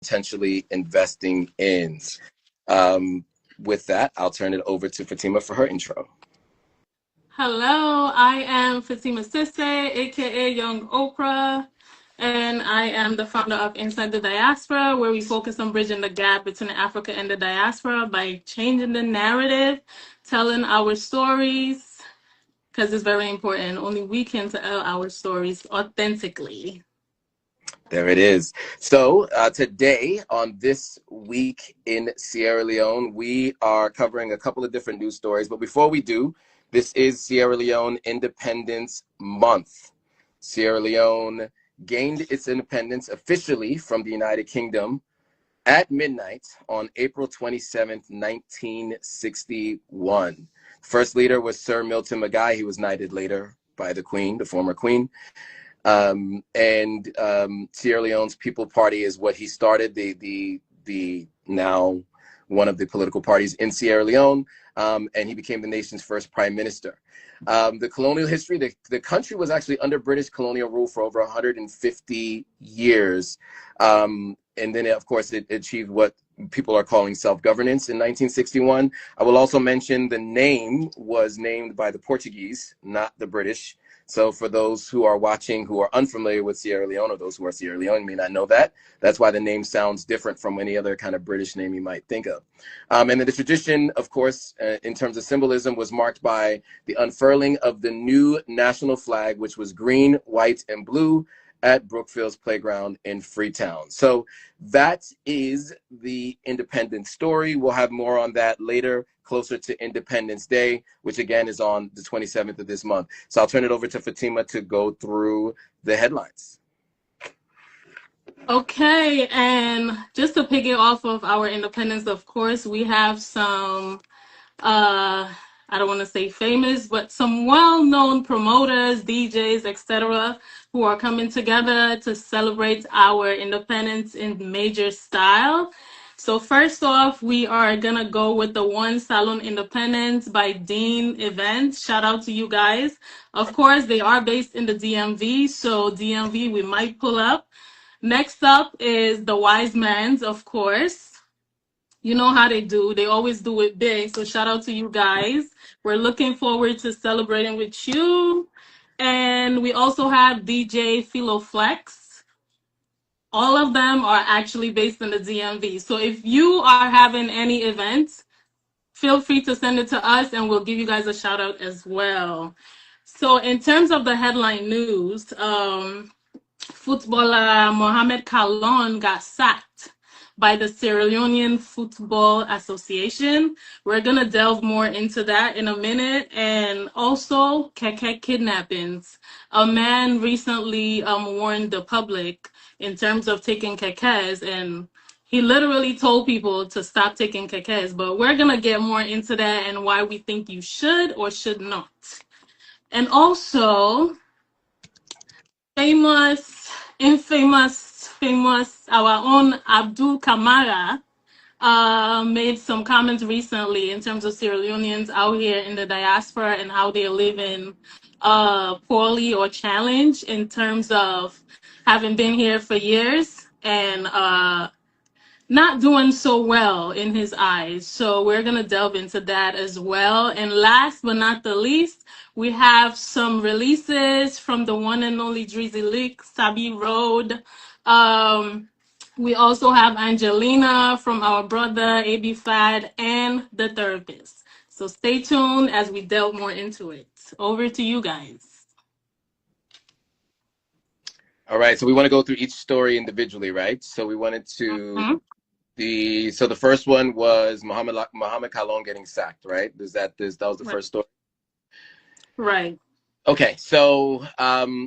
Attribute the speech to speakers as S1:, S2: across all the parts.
S1: Potentially investing in. With that, I'll turn it over to Fatima for her intro.
S2: Hello, I am Fatima Sesay, aka Young Oprah, and I am the founder of Inside the Diaspora, where we focus on bridging the gap between Africa and the diaspora by changing the narrative, telling our stories, because it's very important. Only we can tell our stories authentically.
S1: There it is. So today on This Week in Sierra Leone, we are covering a couple of different news stories. But before we do, this is Sierra Leone Independence Month. Sierra Leone gained its independence officially from the United Kingdom at midnight on April 27th, 1961. First leader was Sir Milton Magai. He was knighted later by the Queen, the former Queen. Sierra Leone's People Party is what he started, the now one of the political parties in Sierra Leone, and he became the nation's first prime minister. The colonial history, the country was actually under British colonial rule for over 150 years. And then, of course, it achieved what people are calling self-governance in 1961. I will also mention the name was named by the Portuguese, not the British. So for those who are watching who are unfamiliar with Sierra Leone, or those who are Sierra Leone may not know that, that's why the name sounds different from any other kind of British name you might think of. And then the tradition, of course, in terms of symbolism, was marked by the unfurling of the new national flag, which was green, white, and blue, at Brookfield's Playground in Freetown. So that is the independence story. We'll have more on that later, closer to Independence Day, which again is on the 27th of this month. So I'll turn it over to Fatima to go through the headlines.
S2: Okay, and just to piggy off of our independence, of course, we have some I don't want to say famous, but some well-known promoters, DJs, etc., who are coming together to celebrate our independence in major style. So first off, we are gonna go with the One Salone Independence by Dean Events. Shout out to you guys. Of course, they are based in the DMV, so DMV we might pull up. Next up is the Wise Man's, of course. You know how they do. They always do it big. So shout out to you guys. We're looking forward to celebrating with you. And we also have DJ Philo Flex. All of them are actually based in the DMV. So if you are having any events, feel free to send it to us and we'll give you guys a shout out as well. So in terms of the headline news, footballer Mohamed Kallon got sacked by the Sierra Leonean Football Association. We're going to delve more into that in a minute. And also, Keke Kidnappings. A man recently warned the public in terms of taking Kekes, and he literally told people to stop taking Kekes. But we're going to get more into that and why we think you should or should not. And also, famous, our own Abdul Kamara made some comments recently in terms of Sierra Leoneans out here in the diaspora and how they're living poorly or challenged in terms of having been here for years and not doing so well in his eyes. So we're going to delve into that as well. And last but not the least, we have some releases from the one and only Drizzy Leek, Sabi Road. We also have Angelina from our brother, AB Fad, and The Therapist. So stay tuned as we delve more into it. Over to you guys.
S1: All right, so we want to go through each story individually, right? So we wanted to so the first one was Mohamed Kallon getting sacked, right? That was the first story?
S2: Right.
S1: Okay, so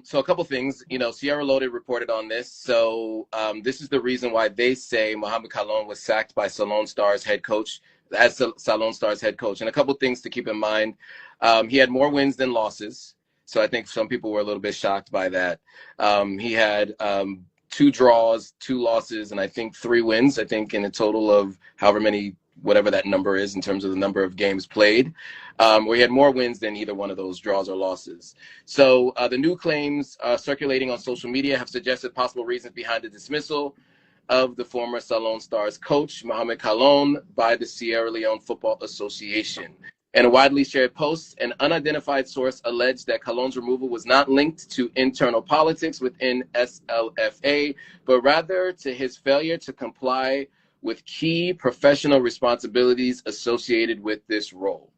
S1: so a couple things. You know, Sierra Leone reported on this. So this is the reason why they say Mohamed Kallon was sacked by Salone Stars head coach, as Salone Stars head coach. And a couple things to keep in mind: he had more wins than losses. So I think some people were a little bit shocked by that. He had 2 draws, 2 losses, and I think 3 wins. I think in a total of however many, whatever that number is in terms of the number of games played. Where he had more wins than either one of those draws or losses. So the new claims circulating on social media have suggested possible reasons behind the dismissal of the former Salone Stars coach, Mohamed Kallon, by the Sierra Leone Football Association. In a widely shared post, an unidentified source alleged that Kallon's removal was not linked to internal politics within SLFA, but rather to his failure to comply with key professional responsibilities associated with this role.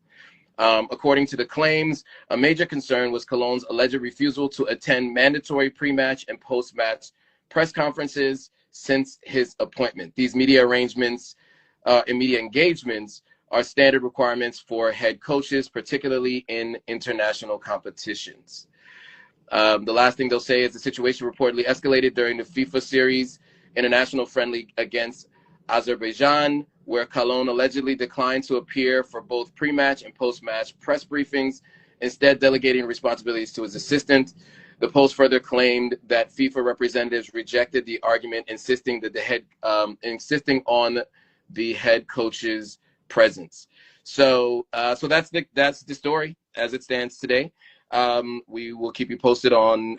S1: According to the claims, a major concern was Kallon's alleged refusal to attend mandatory pre-match and post-match press conferences since his appointment. These media arrangements and media engagements are standard requirements for head coaches, particularly in international competitions. The last thing they'll say is the situation reportedly escalated during the FIFA series international friendly against Azerbaijan, where Kallon allegedly declined to appear for both pre-match and post-match press briefings, instead delegating responsibilities to his assistant. The post further claimed that FIFA representatives rejected the argument, insisting on the head coach's presence. So that's the story as it stands today. We will keep you posted on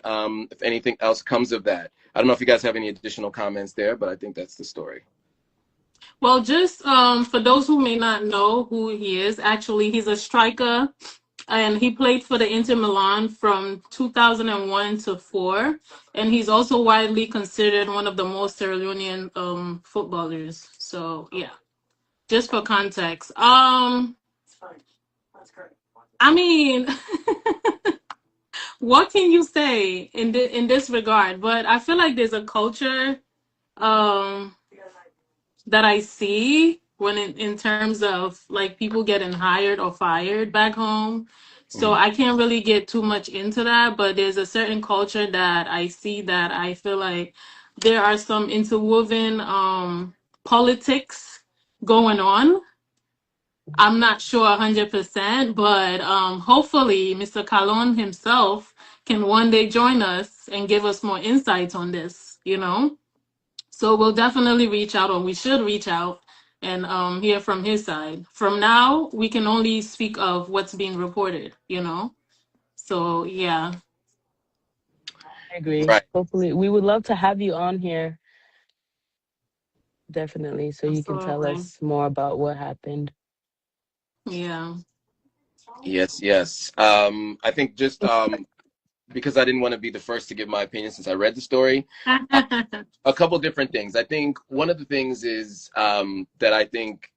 S1: if anything else comes of that. I don't know if you guys have any additional comments there, but I think that's the story.
S2: Well, just for those who may not know who he is, actually, he's a striker, and he played for the Inter Milan from 2001 to 4, and he's also widely considered one of the most Sierra Leonean footballers. So yeah, just for context. I mean, what can you say in this regard? But I feel like there's a culture um that I see when in terms of like people getting hired or fired back home. So I can't really get too much into that, but there's a certain culture that I see that I feel like there are some interwoven politics going on. I'm not sure 100%, but hopefully Mr. Kallon himself can one day join us and give us more insights on this, you know? So we'll definitely reach out, or we should reach out and hear from his side. From now, we can only speak of what's being reported, you know? So, yeah.
S3: I agree.
S1: Right.
S3: Hopefully, we would love to have you on here, definitely, so you can tell
S2: Absolutely.
S3: us more about what happened.
S2: Yeah.
S1: Yes, yes. I think just because I didn't want to be the first to give my opinion since I read the story, a couple different things. I think one of the things is that I think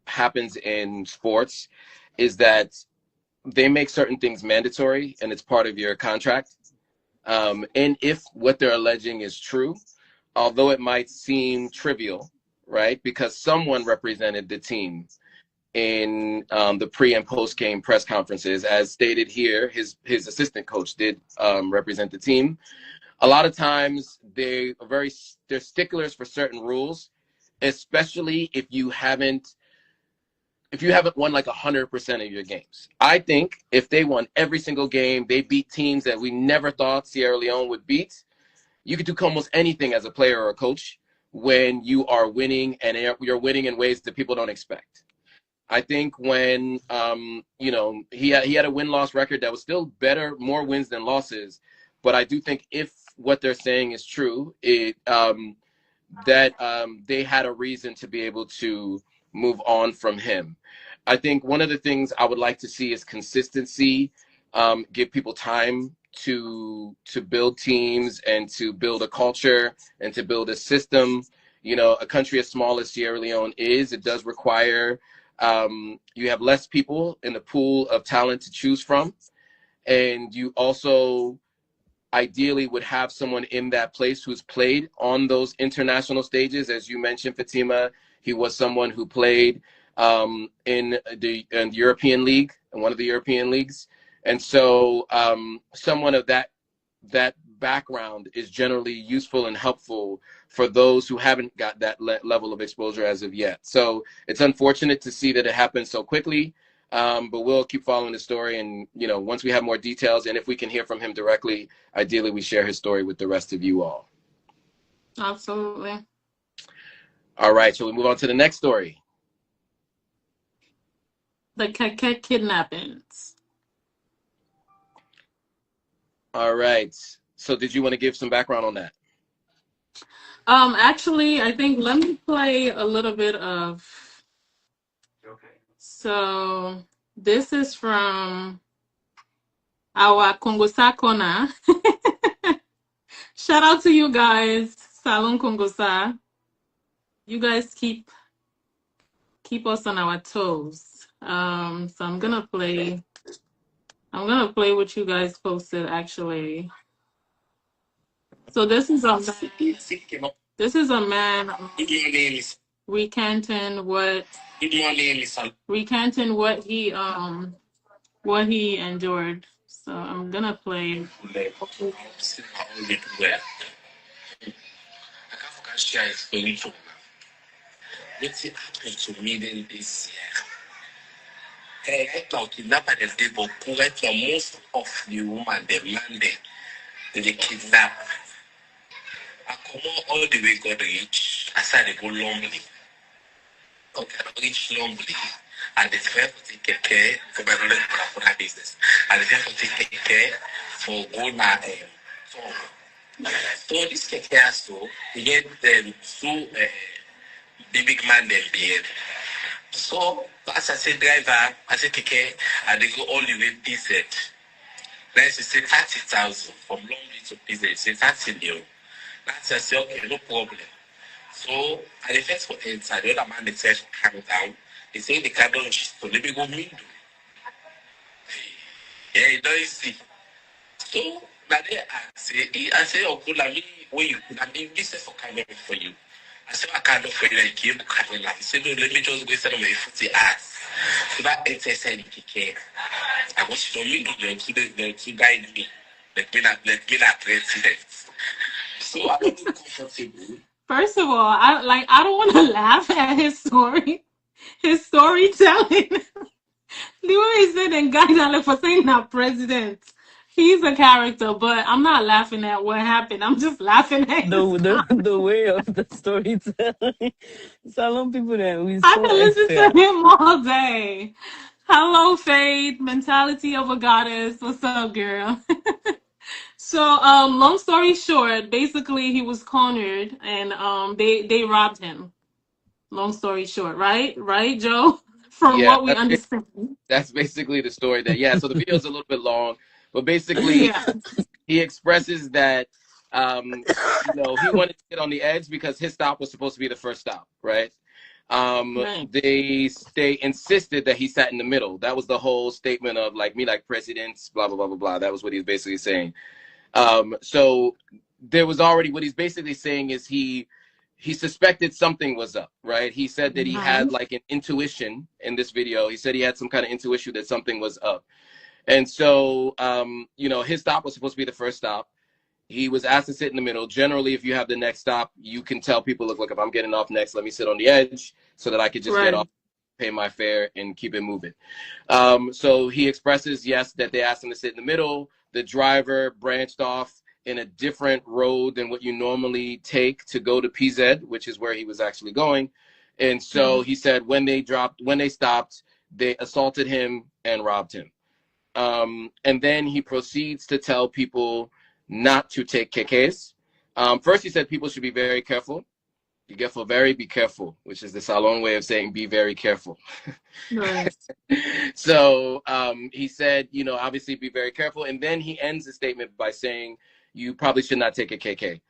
S1: happens in sports is that they make certain things mandatory and it's part of your contract. And if what they're alleging is true, although it might seem trivial, right? Because someone represented the team in the pre and post game press conferences, as stated here, his assistant coach did represent the team. A lot of times they're sticklers for certain rules, especially if you haven't won like 100% of your games. I think if they won every single game, they beat teams that we never thought Sierra Leone would beat. You could do almost anything as a player or a coach when you are winning, and you're winning in ways that people don't expect. I think when he had a win-loss record that was still better, more wins than losses. But I do think if what they're saying is true, they had a reason to be able to move on from him. I think one of the things I would like to see is consistency. Give people time to build teams and to build a culture and to build a system. You know, a country as small as Sierra Leone is, it does require you have less people in the pool of talent to choose from, and you also ideally would have someone in that place who's played on those international stages. As you mentioned, Fatima, he was someone who played in the European League, in one of the European leagues. And so someone of that background is generally useful and helpful for those who haven't got that level of exposure as of yet. So it's unfortunate to see that it happened so quickly, but we'll keep following the story. And, you know, once we have more details and if we can hear from him directly, ideally we share his story with the rest of you all.
S2: Absolutely.
S1: All right, so we move on to the next story.
S2: The Keke Kidnappings.
S1: All right. So did you want to give some background on that?
S2: Actually, I think let me play a little bit of. So this is from our Kongosa Kona. Shout out to you guys, Salone Kongosa. You guys keep us on our toes. So I'm gonna play what you guys posted actually. So this is a man recanting what he endured. So I'm gonna play.
S4: Wetin happen to me then this year? Right now, kidnapper dem dey, but right now most of the woman, the man dem, they kidnap. I come all the way God reach. I said they go lonely. Okay, I reach lonely. And the fair for take care for my knowledge for that business. And the fair for take care for go na so this Keke so he get two the big man them beard. So as I said driver, I said Keke, and they go all the way PZ. Then she said 30,000 from Lonely to PZ. She said 30 million. That's I said okay, no problem. So at the first for inside, the other man they said calm down. He said the car don't so let me go window. Yeah, you know you see. So now they I say, oh cool, I mean where you could I mean this is for camera for you. I said I can't for you like you can't like. He said no, let me just go send my foot ass. So that exercise Keke. I want you to meet them to guide me. Let me not president. So I don't feel comfortable.
S2: First of all, I don't want to laugh at his story, his storytelling. The way he said and guide for saying that president. He's a character, but I'm not laughing at what happened. I'm just laughing at
S3: the way of the storytelling. Salon people that we
S2: I
S3: so
S2: can listen
S3: expert.
S2: to him all day. Hello, Faith. Mentality of a goddess. What's up, girl? So, long story short, basically he was cornered and they robbed him. Long story short, right? Right, Joe? From
S1: Yeah,
S2: what we understand.
S1: that's basically the story so the video is a little bit long, but basically
S2: Yeah.
S1: he expresses that you know, he wanted to get on the edge because his stop was supposed to be the first stop, right?
S2: Right.
S1: They insisted that he sat in the middle. That was the whole statement of like me like presidents, blah blah blah blah blah. That was what he's basically saying. So there was already what he's basically saying is he suspected something was up, right? He said that he had like an intuition in this video. He said he had some kind of intuition that something was up. And so, you know, his stop was supposed to be the first stop. He was asked to sit in the middle. Generally, if you have the next stop, you can tell people, look, if I'm getting off next, let me sit on the edge so that I could just get off, pay my fare, and keep it moving. So he expresses, yes, that they asked him to sit in the middle. The driver branched off in a different road than what you normally take to go to PZ, which is where he was actually going. And so he said when they stopped, they assaulted him and robbed him. And then he proceeds to tell people not to take Kekes. First, he said people should be very careful. Be careful, which is the Salone way of saying be very careful.
S2: Right.
S1: So he said, you know, obviously be very careful. And then he ends the statement by saying, you probably should not take a Keke.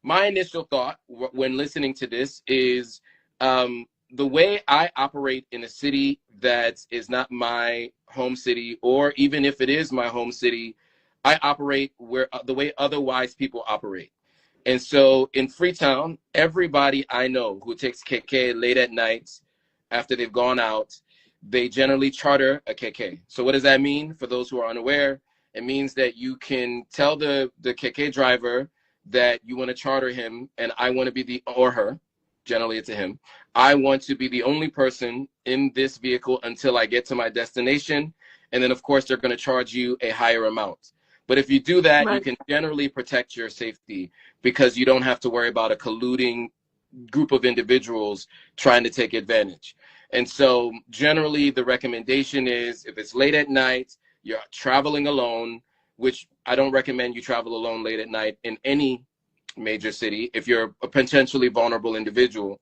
S1: My initial thought when listening to this is the way I operate in a city that is not my home city, or even if it is my home city, I operate where the way otherwise people operate. And so in Freetown, everybody I know who takes Keke late at night after they've gone out, they generally charter a Keke. So what does that mean for those who are unaware? It means that you can tell the Keke driver that you want to charter him, and I want to be the, or her, generally it's a him, I want to be the only person in this vehicle until I get to my destination. And then of course they're going to charge you a higher amount. But if you do that, you
S2: Right.
S1: can generally protect your safety because you don't have to worry about a colluding group of individuals trying to take advantage. And so generally the recommendation is if it's late at night, you're traveling alone, which I don't recommend you travel alone late at night in any major city if you're a potentially vulnerable individual.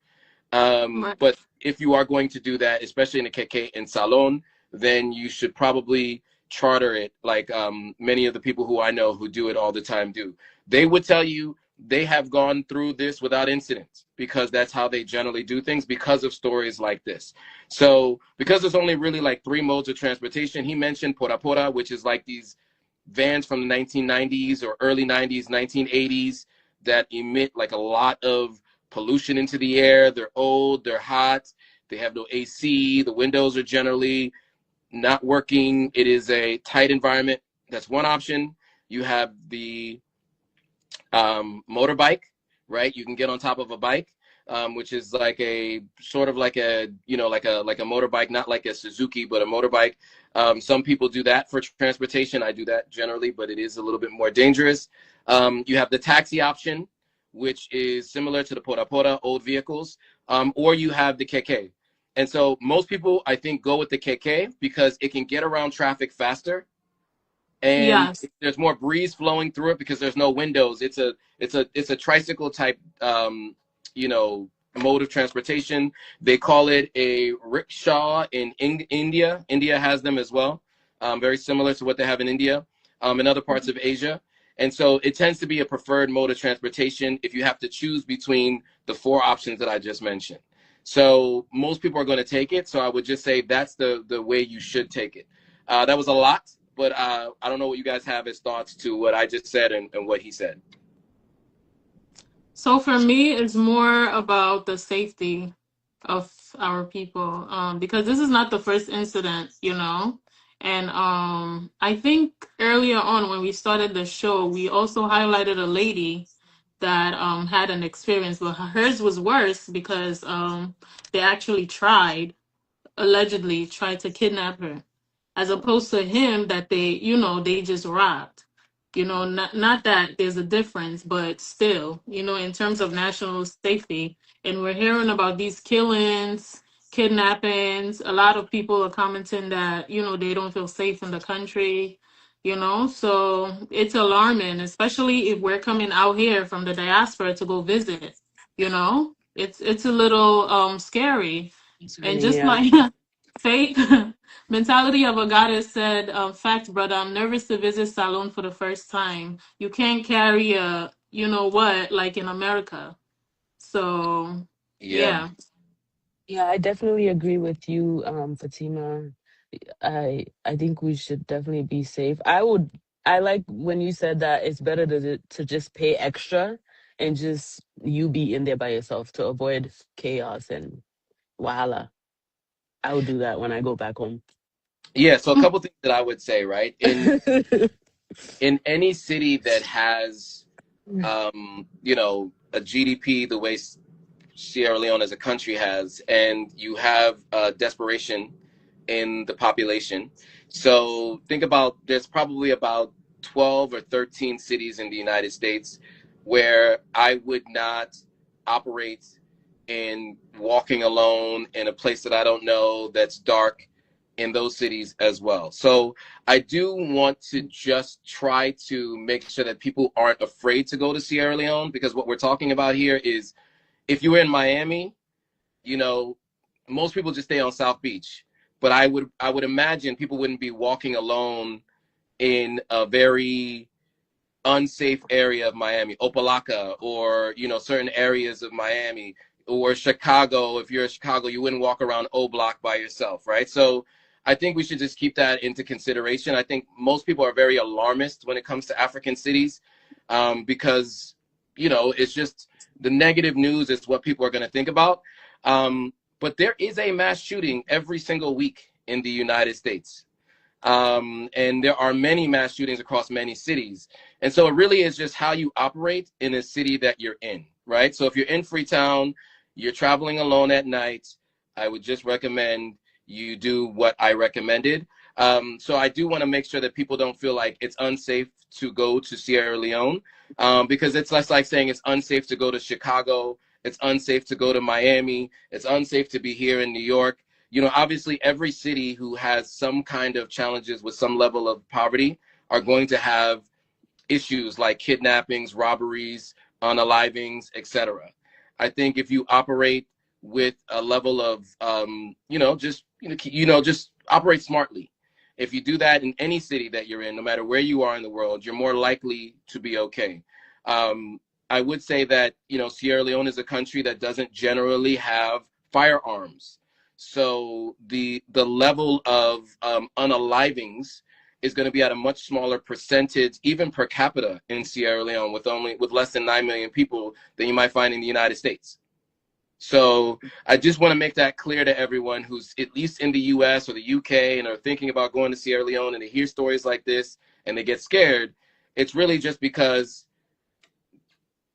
S2: Right.
S1: But if you are going to do that, especially in a Keke in Salone, then you should probably charter it like many of the people who I know who do it all the time do. They would tell you they have gone through this without incident because that's how they generally do things because of stories like this. So because there's only really like 3 modes of transportation, he mentioned Pora Pora, which is like these vans from the 1990s or early 90s, 1980s that emit like a lot of pollution into the air. They're old, they're hot, they have no AC, the windows are generally not working. It is a tight environment. That's one option. You have the motorbike, right? You can get on top of a bike, which is like a sort of like a, you know, like a motorbike, not like a Suzuki, but a motorbike. Some people do that for transportation. I do that generally, but it is a little bit more dangerous. You have the taxi option, which is similar to the Pora Pora, old vehicles, or you have the Keke. And so most people, I think, go with the Keke because it can get around traffic faster and
S2: Yes.
S1: there's more breeze flowing through it because there's no windows. It's a tricycle type you know, mode of transportation. They call it a rickshaw in India. India has them as well, very similar to what they have in India, in other parts of Asia. And so it tends to be a preferred mode of transportation if you have to choose between the 4 options that I just mentioned. So most people are going to take it. So I would just say that's the way you should take it. That was a lot, but I don't know what you guys have as thoughts to what I just said and what he said.
S2: So for me, it's more about the safety of our people, because this is not the first incident, you know. And I think earlier on when we started the show, we also highlighted a lady that had an experience, but hers was worse because they actually allegedly tried to kidnap her, as opposed to him that they just robbed. Not that there's a difference, but still, in terms of national safety. And we're hearing about these killings, kidnappings. A lot of people are commenting that, they don't feel safe in the country, so it's alarming, especially if we're coming out here from the diaspora to go visit, it's a little scary. And just
S3: Yeah.
S2: like fake mentality of a goddess said, fact, brother, I'm nervous to visit Salone for the first time. You can't carry a, you know what, like in America. So,
S1: Yeah.
S2: yeah.
S3: Yeah, I definitely agree with you, Fatima. I think we should definitely be safe. I like when you said that it's better to just pay extra and just you be in there by yourself to avoid chaos and wahala. I would do that when I go back home.
S1: Yeah. So a couple things that I would say, right? In any city that has, you know, a GDP the way Sierra Leone as a country has, and you have desperation in the population. So think about there's probably about 12 or 13 cities in the United States where I would not operate in walking alone in a place that I don't know that's dark in those cities as well. So I do want to just try to make sure that people aren't afraid to go to Sierra Leone because what we're talking about here is if you were in Miami, you know, most people just stay on South Beach. But I would imagine people wouldn't be walking alone in a very unsafe area of Miami, Opelika, or certain areas of Miami, or Chicago. If you're in Chicago, you wouldn't walk around O Block by yourself, right? So I think we should just keep that into consideration. I think most people are very alarmist when it comes to African cities because it's just the negative news is what people are going to think about. But there is a mass shooting every single week in the United States. And there are many mass shootings across many cities. And so it really is just how you operate in a city that you're in, right? So if you're in Freetown, you're traveling alone at night, I would just recommend you do what I recommended. So I do want to make sure that people don't feel like it's unsafe to go to Sierra Leone, because it's less like saying it's unsafe to go to Chicago, it's unsafe to go to Miami, it's unsafe to be here in New York. You know, obviously every city who has some kind of challenges with some level of poverty are going to have issues like kidnappings, robberies, unalivings, etc. I think if you operate with a level of, just operate smartly. If you do that in any city that you're in, no matter where you are in the world, you're more likely to be okay. I would say that, Sierra Leone is a country that doesn't generally have firearms. So the level of unalivings is going to be at a much smaller percentage, even per capita, in Sierra Leone, with less than 9 million people, than you might find in the United States. So I just want to make that clear to everyone who's at least in the US or the UK and are thinking about going to Sierra Leone, and they hear stories like this and they get scared. It's really just because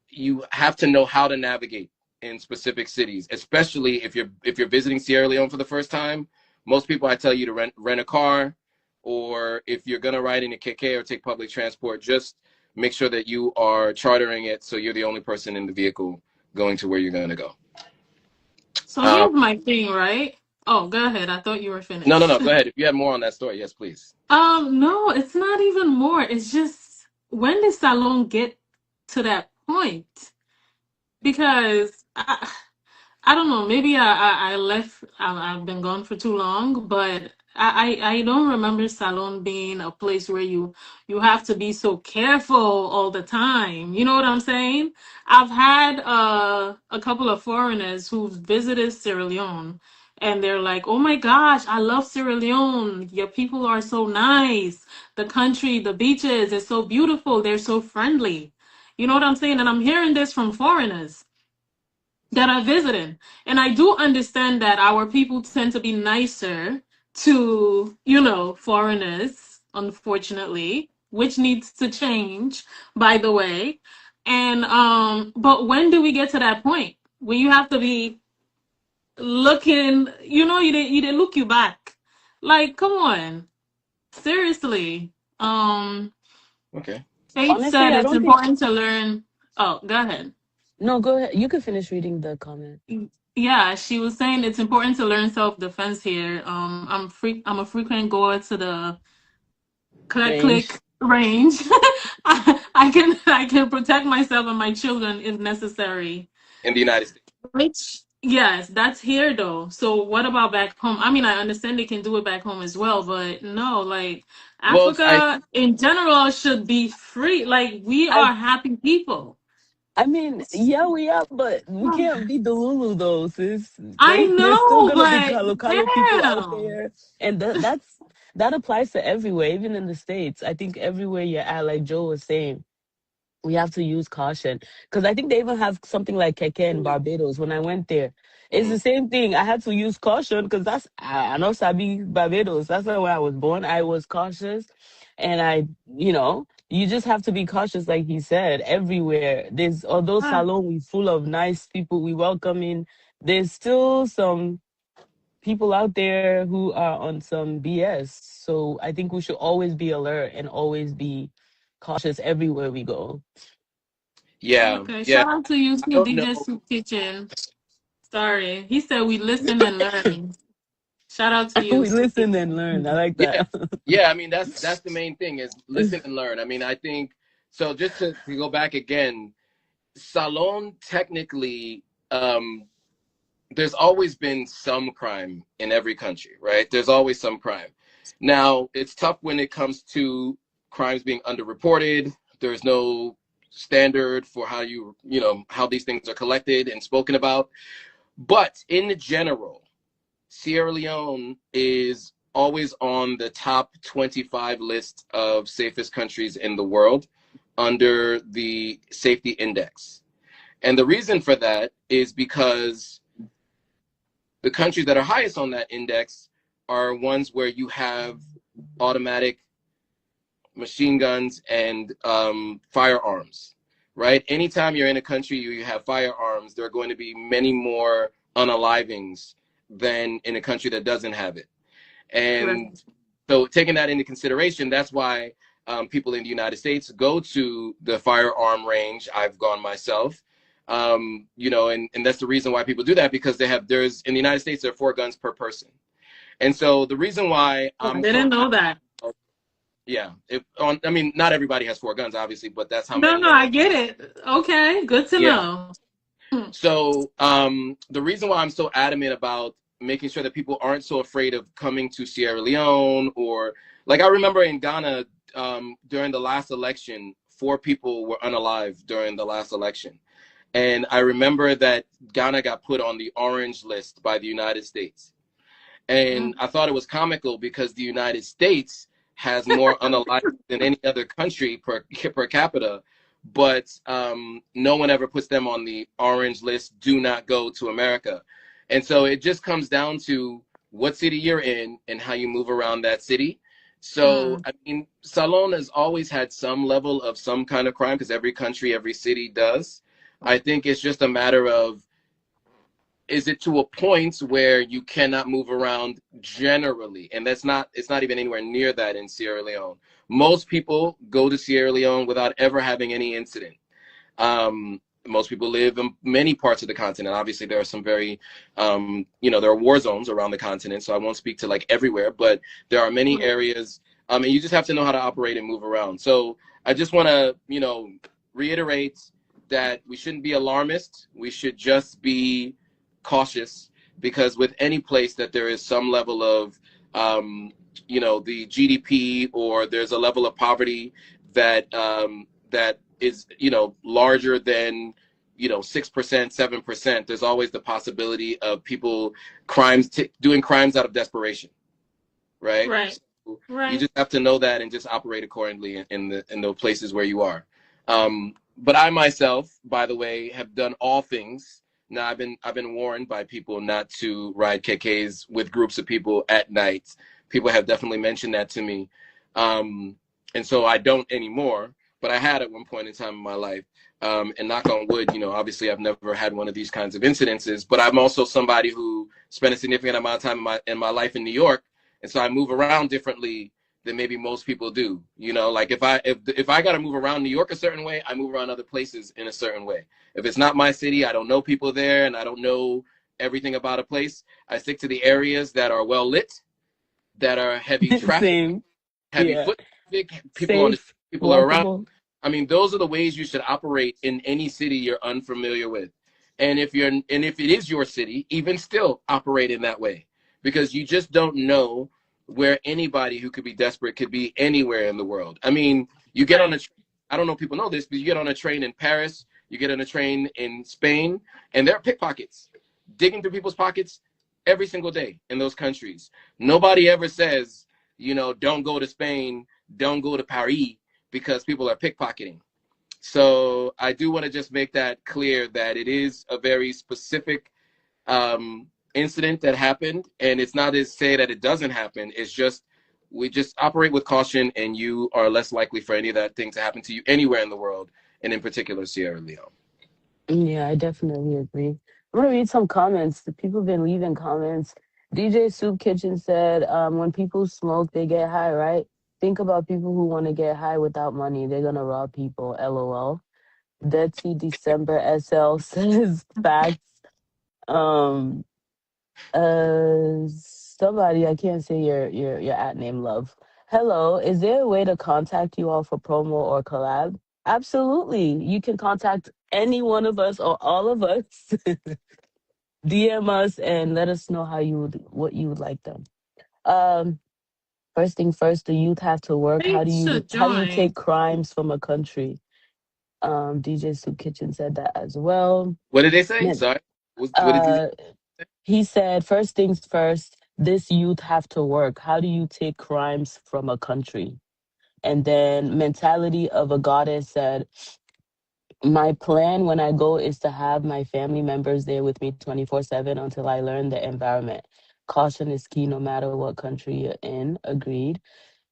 S1: you have to know how to navigate in specific cities, especially if you're visiting Sierra Leone for the first time. Most people, I tell you to rent a car, or if you're gonna ride in a Keke or take public transport, just make sure that you are chartering it so you're the only person in the vehicle going to where you're gonna go.
S2: So here's my thing, right? Oh, go ahead. I thought you were
S1: No.
S2: finished.
S1: Go ahead. If you have more on that story, yes, please.
S2: No, it's not even more. It's just, when did Salone get to that point? Because I don't know. Maybe I left. I've been gone for too long, but I don't remember Salon being a place where you have to be so careful all the time. You know what I'm saying? I've had a couple of foreigners who've visited Sierra Leone, and they're like, "Oh my gosh, I love Sierra Leone. Your people are so nice. The country, the beaches, is so beautiful. They're so friendly." You know what I'm saying? And I'm hearing this from foreigners that are visiting. And I do understand that our people tend to be nicer to, foreigners, unfortunately, which needs to change, by the way. And but when do we get to that point where you have to be looking, you didn't look you back? Like, come on. Seriously.
S1: Okay.
S2: Faith
S3: Honestly,
S2: said
S3: I
S2: it's
S3: don't think.
S2: important to learn. Oh, go ahead.
S3: No, go ahead. You can finish reading the comment.
S2: Yeah, she was saying it's important to learn self-defense here. I'm a frequent goer to the click
S3: Range.
S2: range. I can protect myself and my children if necessary.
S1: In the United States.
S2: Which, yes, that's here though. So what about back home? I mean, I understand they can do it back home as well, but no, like,
S1: Well,
S2: Africa in general should be free. Like, we
S3: I
S2: are happy people.
S3: I mean, yeah, we are, but we can't be Delulu though, sis.
S2: I
S3: There's still
S2: know,
S3: gonna be
S2: but
S3: Kalo people out
S2: damn.
S3: there, and that applies to everywhere, even in the States. I think everywhere you're at, like Joe was saying, we have to use caution, because I think they even have something like Keke in Barbados. When I went there, it's
S1: mhm.
S3: the same thing. I had to use caution because I know Sabi Barbados. That's not where I was born. I was cautious, and you just have to be cautious, like he said. Everywhere although
S2: Ah,
S3: Salone, we full of nice people, we welcoming. There's still some people out there who are on some BS. So I think we should always be alert and always be cautious everywhere we go.
S1: Yeah,
S2: okay.
S1: yeah.
S2: Shout out to you
S1: I
S2: too,
S1: don't know.
S2: DJ Soup Kitchen. Sorry. He said we listen and learn. Shout out to you,
S3: We
S2: Soup
S3: listen and learn. I like
S1: Yeah,
S3: that.
S1: yeah. I mean, that's the main thing, is listen and learn. I mean, I think so. Just to go back again, Salon technically, there's always been some crime in every country, right? There's always some crime. Now, it's tough when it comes to crimes being underreported. There's no standard for how these things are collected and spoken about. But in general, Sierra Leone is always on the top 25 list of safest countries in the world under the safety index. And the reason for that is because the countries that are highest on that index are ones where you have automatic machine guns and firearms, right? Anytime you're in a country you have firearms, there are going to be many more unalivings than in a country that doesn't have it.
S2: Right.
S1: And so taking that into consideration, that's why people in the United States go to the firearm range. I've gone myself, and that's the reason why people do that, because there's in the United States, there are 4 guns per person. And so the reason why
S2: Oh, I
S1: I'm so,
S2: didn't know that.
S1: yeah, I mean, not everybody has 4 guns, obviously, but that's how
S2: No,
S1: many
S2: no,
S1: are.
S2: I get it. Okay, good to
S1: Yeah.
S2: know. Hmm.
S1: So the reason why I'm so adamant about making sure that people aren't so afraid of coming to Sierra Leone, or like I remember in Ghana during the last election, 4 people were unalive during the last election. And I remember that Ghana got put on the orange list by the United States. And I thought it was comical because the United States has more unalive than any other country per capita, but no one ever puts them on the orange list. Do not go to America. And so it just comes down to what city you're in and how you move around that city. So,
S2: Mm.
S1: I mean, Salone has always had some level of some kind of crime because every country, every city does. I think it's just a matter of, is it to a point where you cannot move around generally? And it's not even anywhere near that in Sierra Leone. Most people go to Sierra Leone without ever having any incident. Most people live in many parts of the continent. Obviously, there are some very, there are war zones around the continent, so I won't speak to like everywhere, but there are many
S2: Right.
S1: areas, and you just have to know how to operate and move around. So I just want to, reiterate that we shouldn't be alarmist. We should just be cautious, because with any place that there is some level of, the GDP, or there's a level of poverty that is, larger than, 6%, 7%, there's always the possibility of people doing crimes out of desperation, right?
S2: Right.
S1: So you
S2: Right.
S1: just have to know that and just operate accordingly in the places where you are. But I myself, by the way, have done all things. Now I've been warned by people not to ride Kekes with groups of people at night. People have definitely mentioned that to me, and so I don't anymore. But I had at one point in time in my life. And knock on wood, obviously I've never had one of these kinds of incidences. But I'm also somebody who spent a significant amount of time in my life in New York, and so I move around differently than maybe most people do. Like if I got to move around New York a certain way, I move around other places in a certain way. If it's not my city, I don't know people there, and I don't know everything about a place, I stick to the areas that are well lit, that are heavy traffic,
S3: Same.
S1: heavy
S3: Yeah.
S1: foot traffic, people on the
S3: Safe,
S1: street, people are around.
S3: walkable.
S1: I mean, those are the ways you should operate in any city you're unfamiliar with. And if it is your city, even still operate in that way, because you just don't know where anybody who could be desperate could be anywhere in the world. I mean, you get on a
S2: Right.
S1: train, I don't know if people know this, but you get on a train in Paris, you get on a train in Spain, and there are pickpockets digging through people's pockets every single day in those countries. Nobody ever says, don't go to Spain, don't go to Paris, because people are pickpocketing. So I do want to just make that clear, that it is a very specific incident that happened, and it's not to say that it doesn't happen. It's just, we just operate with caution, and you are less likely for any of that thing to happen to you anywhere in the world, and in particular Sierra Leone.
S3: Yeah, I definitely agree. I'm gonna read some comments. The people have been leaving comments. DJ Soup Kitchen said, when people smoke, they get high, right? Think about people who want to get high without money. They're gonna rob people. LOL. Dirty December SL says facts. Um, somebody, I can't say your at name, love. Hello, is there a way to contact you all for promo or collab? Absolutely. You can contact any one of us or all of us. DM us and let us know what you would like done. Um, first thing first, the youth have to work.
S2: They should
S3: How do you take
S2: join.
S3: crimes from a country? DJ Soup Kitchen said that as well.
S1: What did they say?
S3: Men-
S1: Sorry. What did you
S3: Uh, he said, first things first, this youth have to work. How do you take crimes from a country? And then mentality of a goddess said, my plan when I go is to have my family members there with me 24/7 until I learn the environment. caution is key no matter what country you're in. Agreed.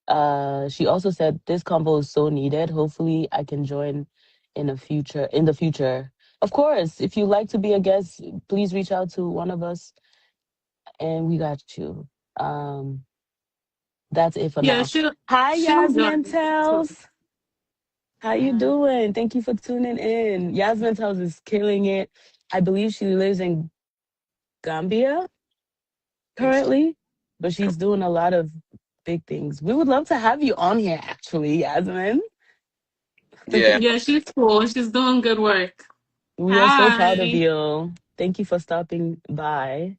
S3: She also said this combo is so needed. Hopefully, I can join in the future. Of course, if you like to be a guest, please reach out to one of us, and we got you. That's it for
S2: Yeah,
S3: now. Hi,
S2: she'll
S3: Yasmin
S2: join.
S3: Tells. How you
S2: Mhm.
S3: doing? Thank you for tuning in. Yasmin Tells is killing it. I believe she lives in Gambia
S1: I think so.
S3: currently, but she's doing a lot of big things. We would love to have you on here, actually, Yasmin.
S1: Yeah,
S2: Yeah, she's cool. She's doing good work.
S3: We are so proud of
S2: Hi.
S3: you. Thank you for stopping by.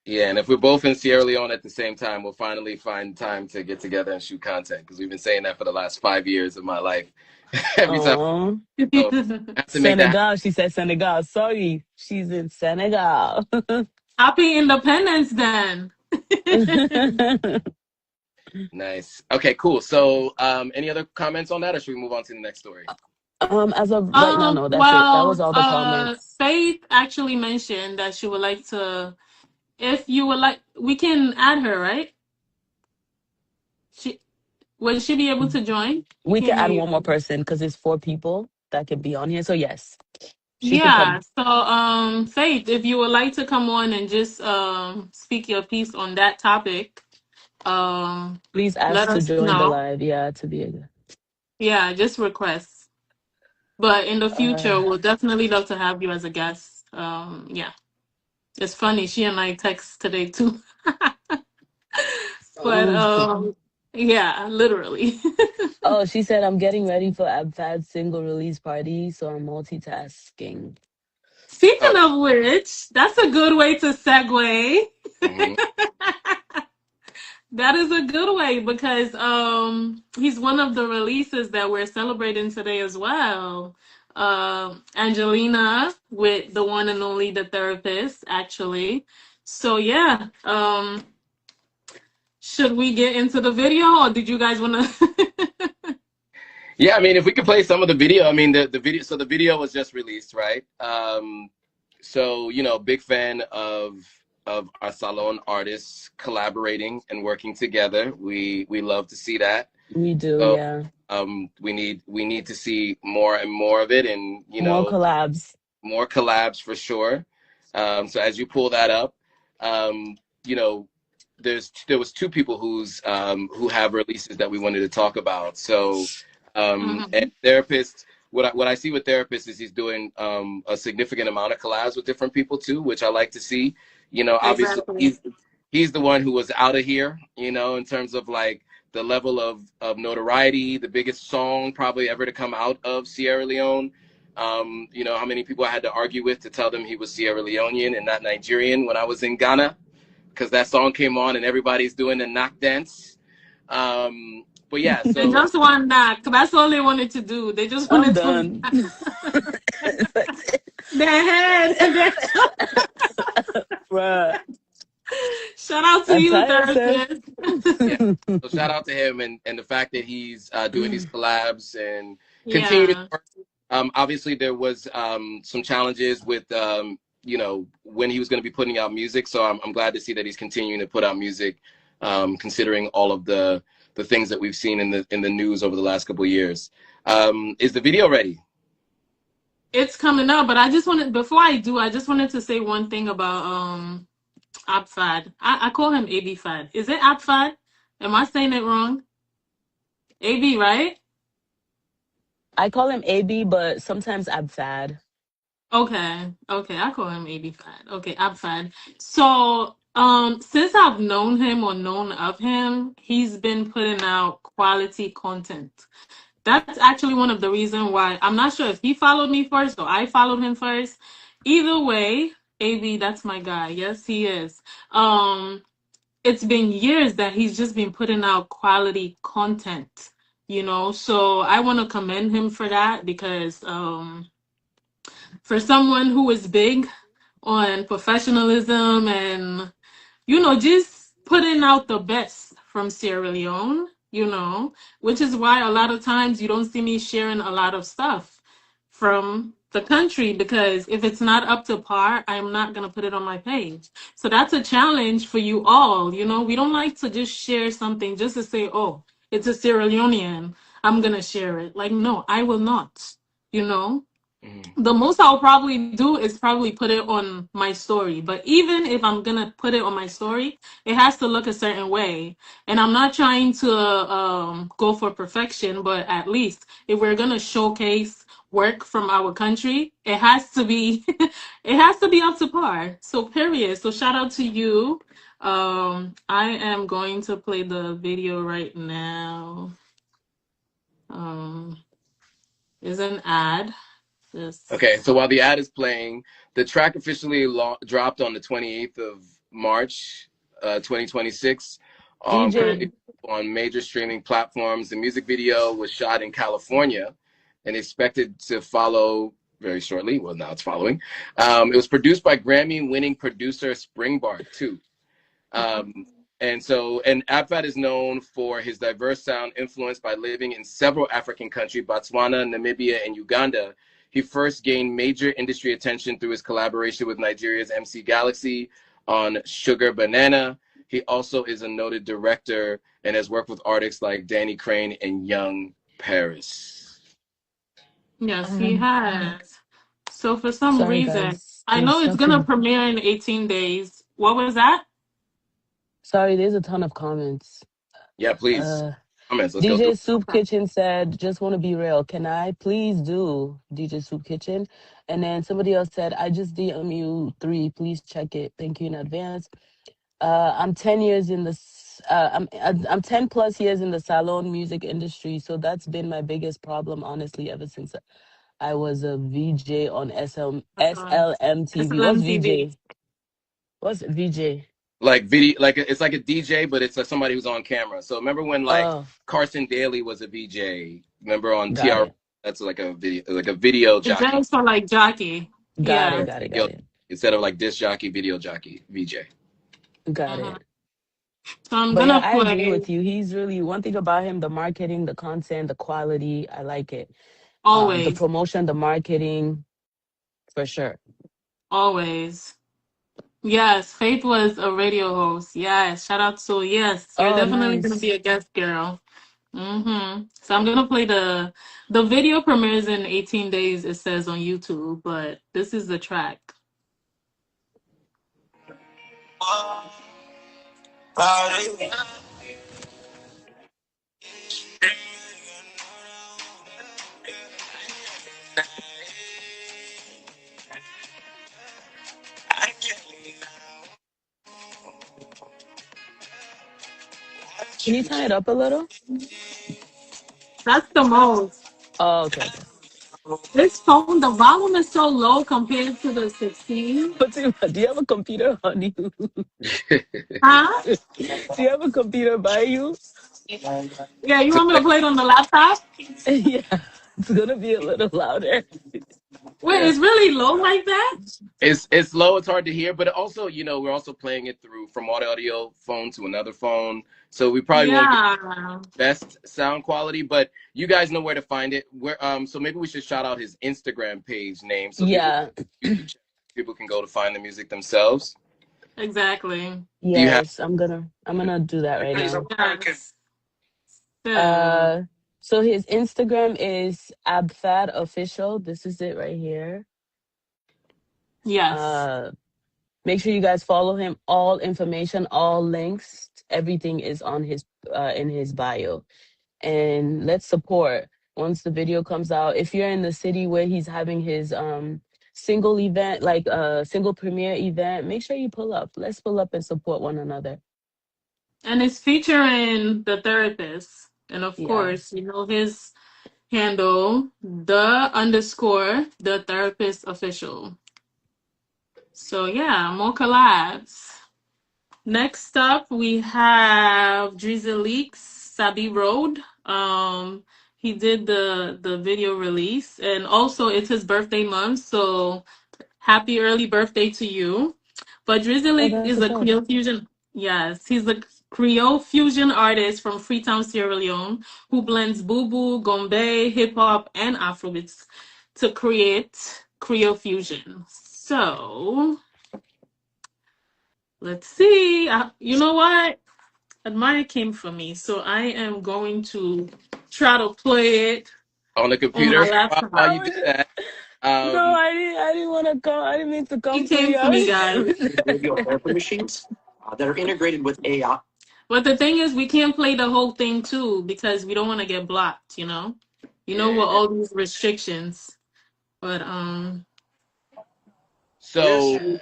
S1: yeah. And if we're both in Sierra Leone at the same time, we'll finally find time to get together and shoot content because we've been saying that for the last 5 years of my life. Every time,
S3: Oh,
S1: so I have to make that happen.
S3: Senegal. She said Senegal. Sorry, she's in Senegal.
S2: Happy Independence then.
S1: Nice. Okay, cool. So, any other comments on that, or should we move on to the next story?
S3: As of right now, no, that's it. That was
S2: Well,
S3: all the comments.
S2: Faith actually mentioned that she would like to, if you would like, we can add her, right? She Will she be able to join? I
S3: We can
S2: can't hear
S3: add
S2: you.
S3: one more person because it's 4 people that can be on here. So yes, she can
S2: Yeah.
S3: come.
S2: So, Faith, if you would like to come on and just speak your piece on that topic,
S3: Please ask
S2: let
S3: to
S2: us
S3: join the
S2: know.
S3: live. Yeah, to be a.
S2: Yeah, just request. But in the
S3: Uh,
S2: future, we'll definitely love to have you as a guest. Yeah, it's funny. She and I text today too. But
S3: oh,
S2: yeah, literally.
S3: oh, she said I'm getting ready for Abfad's single release party, so I'm multitasking.
S1: Oh,
S2: Speaking of which, that's a good way to segue.
S1: mhm.
S2: That is a good way because he's one of the releases that we're celebrating today as well. Angelina with the one and only the therapist, actually. So yeah, should we get into the video or did you guys want to?
S1: Yeah. I mean, if we could play some of the video. I mean, the video. So the video was just released, right? So big fan of our Salone artists collaborating and working together. We love to see that.
S3: We do,
S1: So
S3: yeah.
S1: we need to see more and more of it, and
S3: More collabs.
S1: more collabs for sure. So as you pull that up, um, you know, there was two people who have releases that we wanted to talk about. So and
S2: Mhm.
S1: therapist, what I see with therapist is he's doing a significant amount of collabs with different people too, which I like to see. Obviously
S2: Exactly.
S1: he's the one who was out of here, in terms of like the level of notoriety, the biggest song probably ever to come out of Sierra Leone. How many people I had to argue with to tell them he was Sierra Leonean and not Nigerian when I was in Ghana, because that song came on and everybody's doing the knock dance. But yeah,
S2: They
S1: so
S2: just want knock. That's all they wanted to do. They just
S3: I'm
S2: wanted to
S3: done.
S2: knock their head. And then
S3: Bruh.
S2: shout out to
S3: I'm
S2: you,
S3: tired, sis.
S2: therapist.
S1: yeah, so shout out to him and the fact that he's doing these collabs and continue to
S2: Yeah,
S1: work. Obviously, there was some challenges with when he was going to be putting out music. So I'm glad to see that he's continuing to put out music, considering all of the things that we've seen in the news over the last couple of years. Is the video ready?
S2: it's coming up. But I just wanted, before I do, I just wanted to say one thing about Abfad. I call him AB Fad. Is it Abfad? Am I saying it wrong? AB, right?
S3: I call him AB, but sometimes Abfad.
S2: Okay, okay. I call him AB Fad. Okay, Abfad. So since I've known him or known of him, he's been putting out quality content. That's actually one of the reasons why I'm not sure if he followed me first or I followed him first. Either way, AB, that's my guy. Yes, he is. It's been years that he's just been putting out quality content, So I want to commend him for that because for someone who is big on professionalism and just putting out the best from Sierra Leone, which is why a lot of times you don't see me sharing a lot of stuff from the country, because if it's not up to par, I'm not going to put it on my page. So that's a challenge for you all. You know, we don't like to just share something just to say, oh, it's a Sierra Leonean, I'm going to share it. Like, no, I will not, you know? The most I'll probably do is probably put it on my story. But even if I'm gonna put it on my story, it has to look a certain way. And I'm not trying to go for perfection, but at least if we're gonna showcase work from our country, it has to be it has to be up to par. So period. So shout out to you. I am going to play the video right now. Is an ad.
S1: Okay, so while the ad is playing, the track officially dropped on the 28th of March, 2026,
S3: DJ.
S1: on major streaming platforms. The music video was shot in California and expected to follow very shortly. Well, now it's following. It was produced by Grammy-winning producer Springbar, too. And Abfat is known for his diverse sound, influenced by living in several African countries, Botswana, Namibia, and Uganda. He first gained major industry attention through his collaboration with Nigeria's MC Galaxy on Sugar Banana. He also is a noted director and has worked with artists like Danny Crane and Young Paris.
S2: Yes, he has. So for some
S3: Sorry,
S2: reason,
S3: guys.
S2: I know it's gonna premiere in 18 days. What was that?
S3: Sorry, there's a ton of comments.
S1: Yeah, please. Comments. Let's go
S3: DJ
S1: through.
S3: Soup Kitchen said, just want to be real. Can I please do DJ Soup Kitchen? And then somebody else said, I just DM you 3. Please check it. Thank you in advance. I'm 10 years in this. I'm 10 plus years in the Salone music industry. So that's been my biggest problem, honestly, ever since I was a VJ on SLM TV. What's
S2: SLMTV.
S3: VJ? What's VJ?
S1: Like video, like it's like a DJ, but it's like somebody who's on camera. So remember when like Carson Daly was a VJ? Remember on TR? That's like a video
S2: It
S1: jockey.
S2: stands for like jockey.
S3: Got it.
S1: Instead of like disc jockey, video jockey, VJ.
S3: Got it.
S2: So I'm gonna
S3: I agree with you. He's really, one thing about him, the marketing, the content, the quality. I like it.
S2: Always.
S3: The promotion, the marketing, for sure.
S2: Always. Yes, Faith was a radio host. Yes, shout out to, yes, you're definitely
S3: nice.
S2: gonna be a guest girl. So I'm gonna play the video premieres in 18 days, it says on YouTube, but this is the track.
S3: Can you turn it up a little?
S2: That's the most.
S3: Oh, okay.
S2: This phone, the volume is so low compared to the 16.
S3: But do you have a computer on you?
S2: Huh?
S3: Do you have a computer by you?
S2: Yeah, you want me to play it on the laptop?
S3: Yeah, it's gonna be a little louder.
S2: Wait, it's really low like that?
S1: It's low. It's hard to hear, but also, you know, we're also playing it through from one audio phone to another phone, so we probably won't get best sound quality. But you guys know where to find it. So maybe we should shout out his Instagram page name, so people can go to find the music themselves.
S2: Exactly.
S3: Yes, I'm gonna do that right now. So his Instagram is Abfat Official. This is it right here.
S2: Yes.
S3: Make sure you guys follow him. All information, all links, everything is on his in his bio. And let's support once the video comes out. If you're in the city where he's having his single event, like a single premiere event, make sure you pull up. Let's pull up and support one another.
S2: And it's featuring The Therapist. And of course, you know his handle, The Therapist Official. So yeah, more collabs. Next up, we have Drizzy Leek's Sabi Road. He did the video release, and also it's his birthday month, so happy early birthday to you. But Drizzy Leek is a Creole fusion. Yes, he's a Creole fusion artist from Freetown, Sierra Leone, who blends boo-boo, gombe, hip hop, and Afrobeats to create Creole fusion. So let's see. You know what? Admire came for me, so I am going to try to play it
S1: on the
S2: on my
S1: computer. While
S2: laptop.
S1: you do that,
S3: No,
S1: um,
S3: I didn't want to come. I didn't mean to
S2: He
S3: come for
S2: came
S3: you.
S2: for me, guys.
S4: Radio therapy machines that are integrated with AI.
S2: But the thing is, we can't play the whole thing too because we don't want to get blocked. You know, with
S1: yeah.
S2: all these restrictions. But
S1: So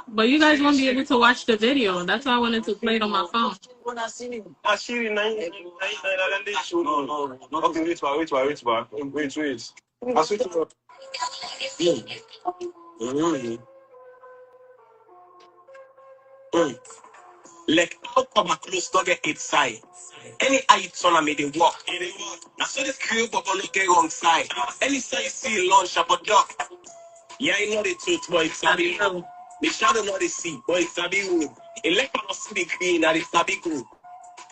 S2: but you guys won't be able to watch the video. That's why I wanted to play it on my phone.
S4: Like how come a close dog get inside? Any heights on a made it walk. Now so this Creole bubble look get wrong side. Any side you see launch up a duck. Yeah, I know the truth, boy. It's Sabi Road. The shadow know the sea, boy. It's Sabi Road. Elect not see the green at the Sabi Road.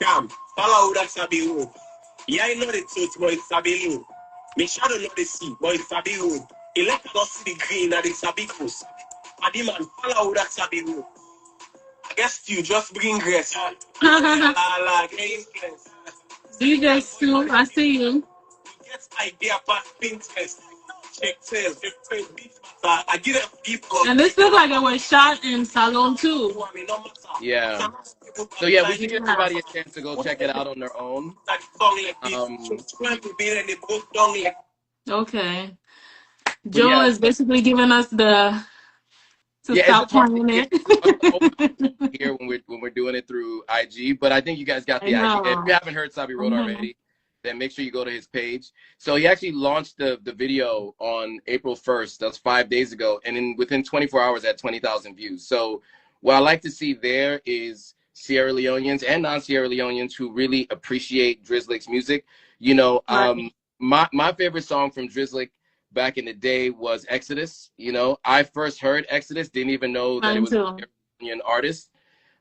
S4: Come, follow that Sabi Road. Yeah, I know the truth, boy. It's Sabi Road. The shadow know the sea, boy. It's Sabi Road. Elect not see the green at the Sabi Road. Adi man, follow that Sabi Road. I guess you just bring grace.
S2: DJ Stu, I see you.
S4: Get idea past Pinterest. Check tail. I get a people.
S2: And this looked like it was shot in Salone too.
S1: yeah. So yeah, we should give
S2: Yeah.
S1: everybody a chance to go check it out on their own.
S2: Okay.
S1: But
S2: Joe
S1: yeah,
S2: is basically giving us the to
S1: yeah, it's
S2: stop
S1: hard to
S2: playing
S1: hear
S2: it.
S1: here when we're doing it through IG, but I think you guys got
S2: I
S1: the idea. If you
S2: know.
S1: haven't heard Sabi Road already, then make sure you go to his page. So he actually launched the video on April 1st. That's 5 days ago, and within 24 hours, had 20,000 views. So what I like to see there is Sierra Leoneans and non-Sierra Leoneans who really appreciate Drizzy Leek's music. You know,
S2: Right.
S1: my favorite song from Drizzy Leek back in the day was Exodus. You know, I first heard Exodus, didn't even know that it
S2: Mine
S1: was a
S2: too.
S1: Sierra Leonean artist.